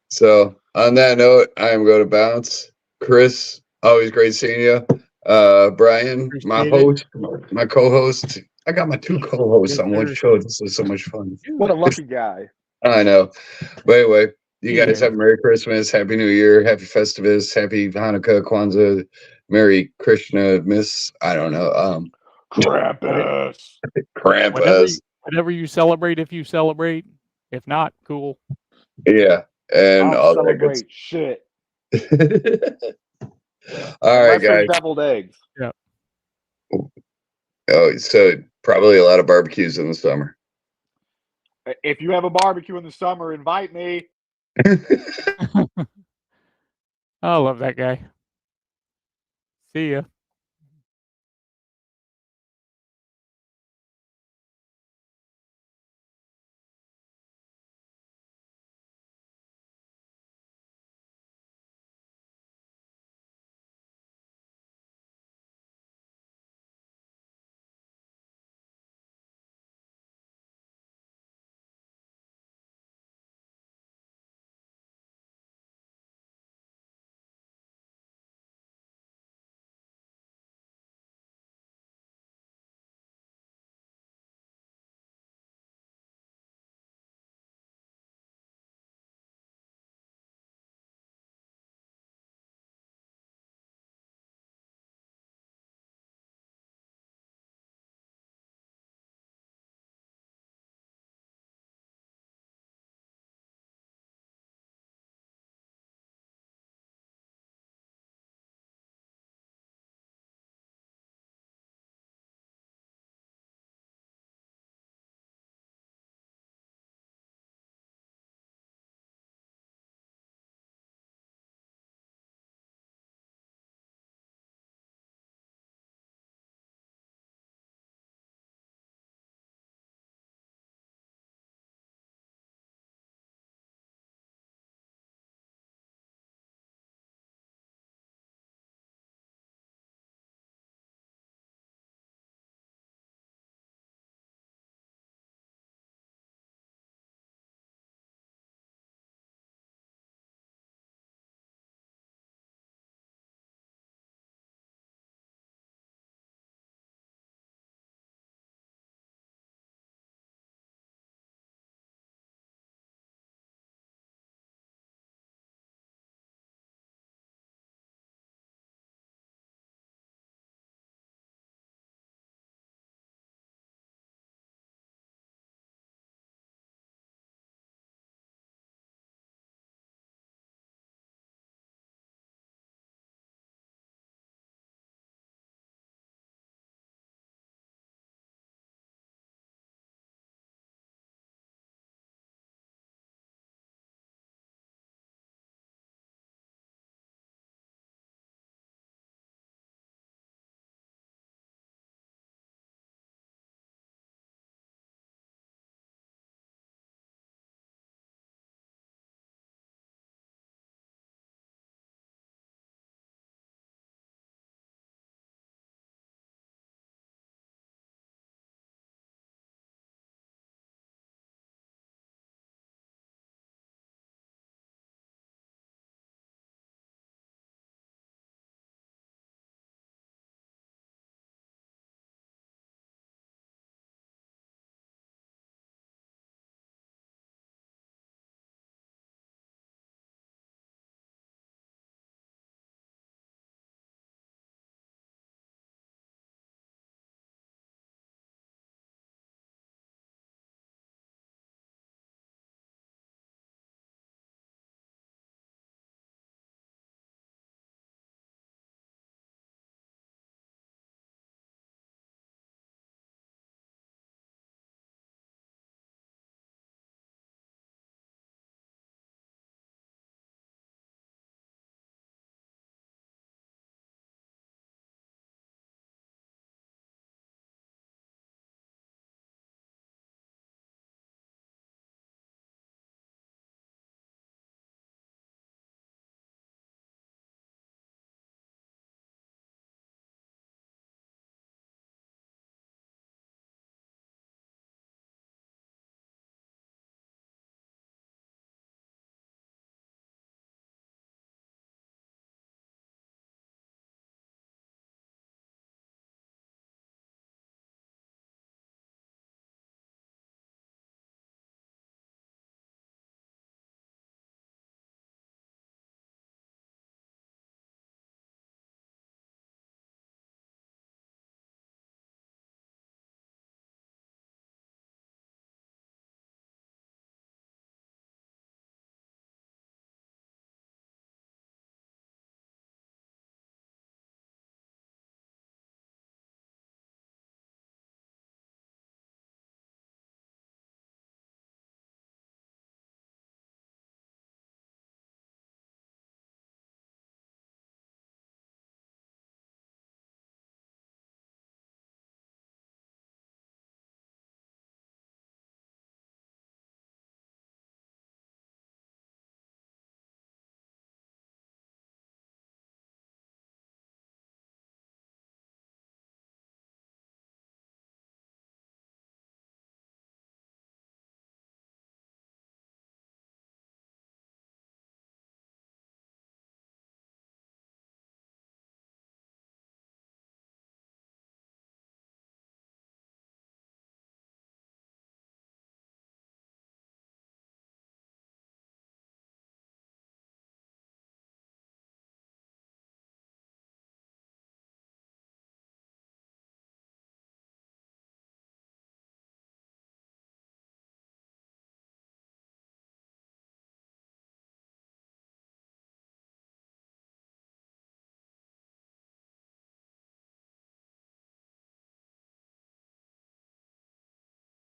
So on that note, I am going to bounce. Chris, always great seeing you. Brian, my host, my co-host. I got my 2 co-hosts on one show. This was so much fun. What a lucky guy. I know. But anyway, you guys have Merry Christmas, Happy New Year, Happy Festivus, Happy Hanukkah, Kwanzaa, Merry Krishna, I don't know. Krampus. Whatever you celebrate, if you celebrate. If not, cool. Yeah. And I'll all celebrate that good shit. All right, guys. Deviled eggs. Yeah. Oh, so probably a lot of barbecues in the summer. If you have a barbecue in the summer, invite me. I love that guy. See ya.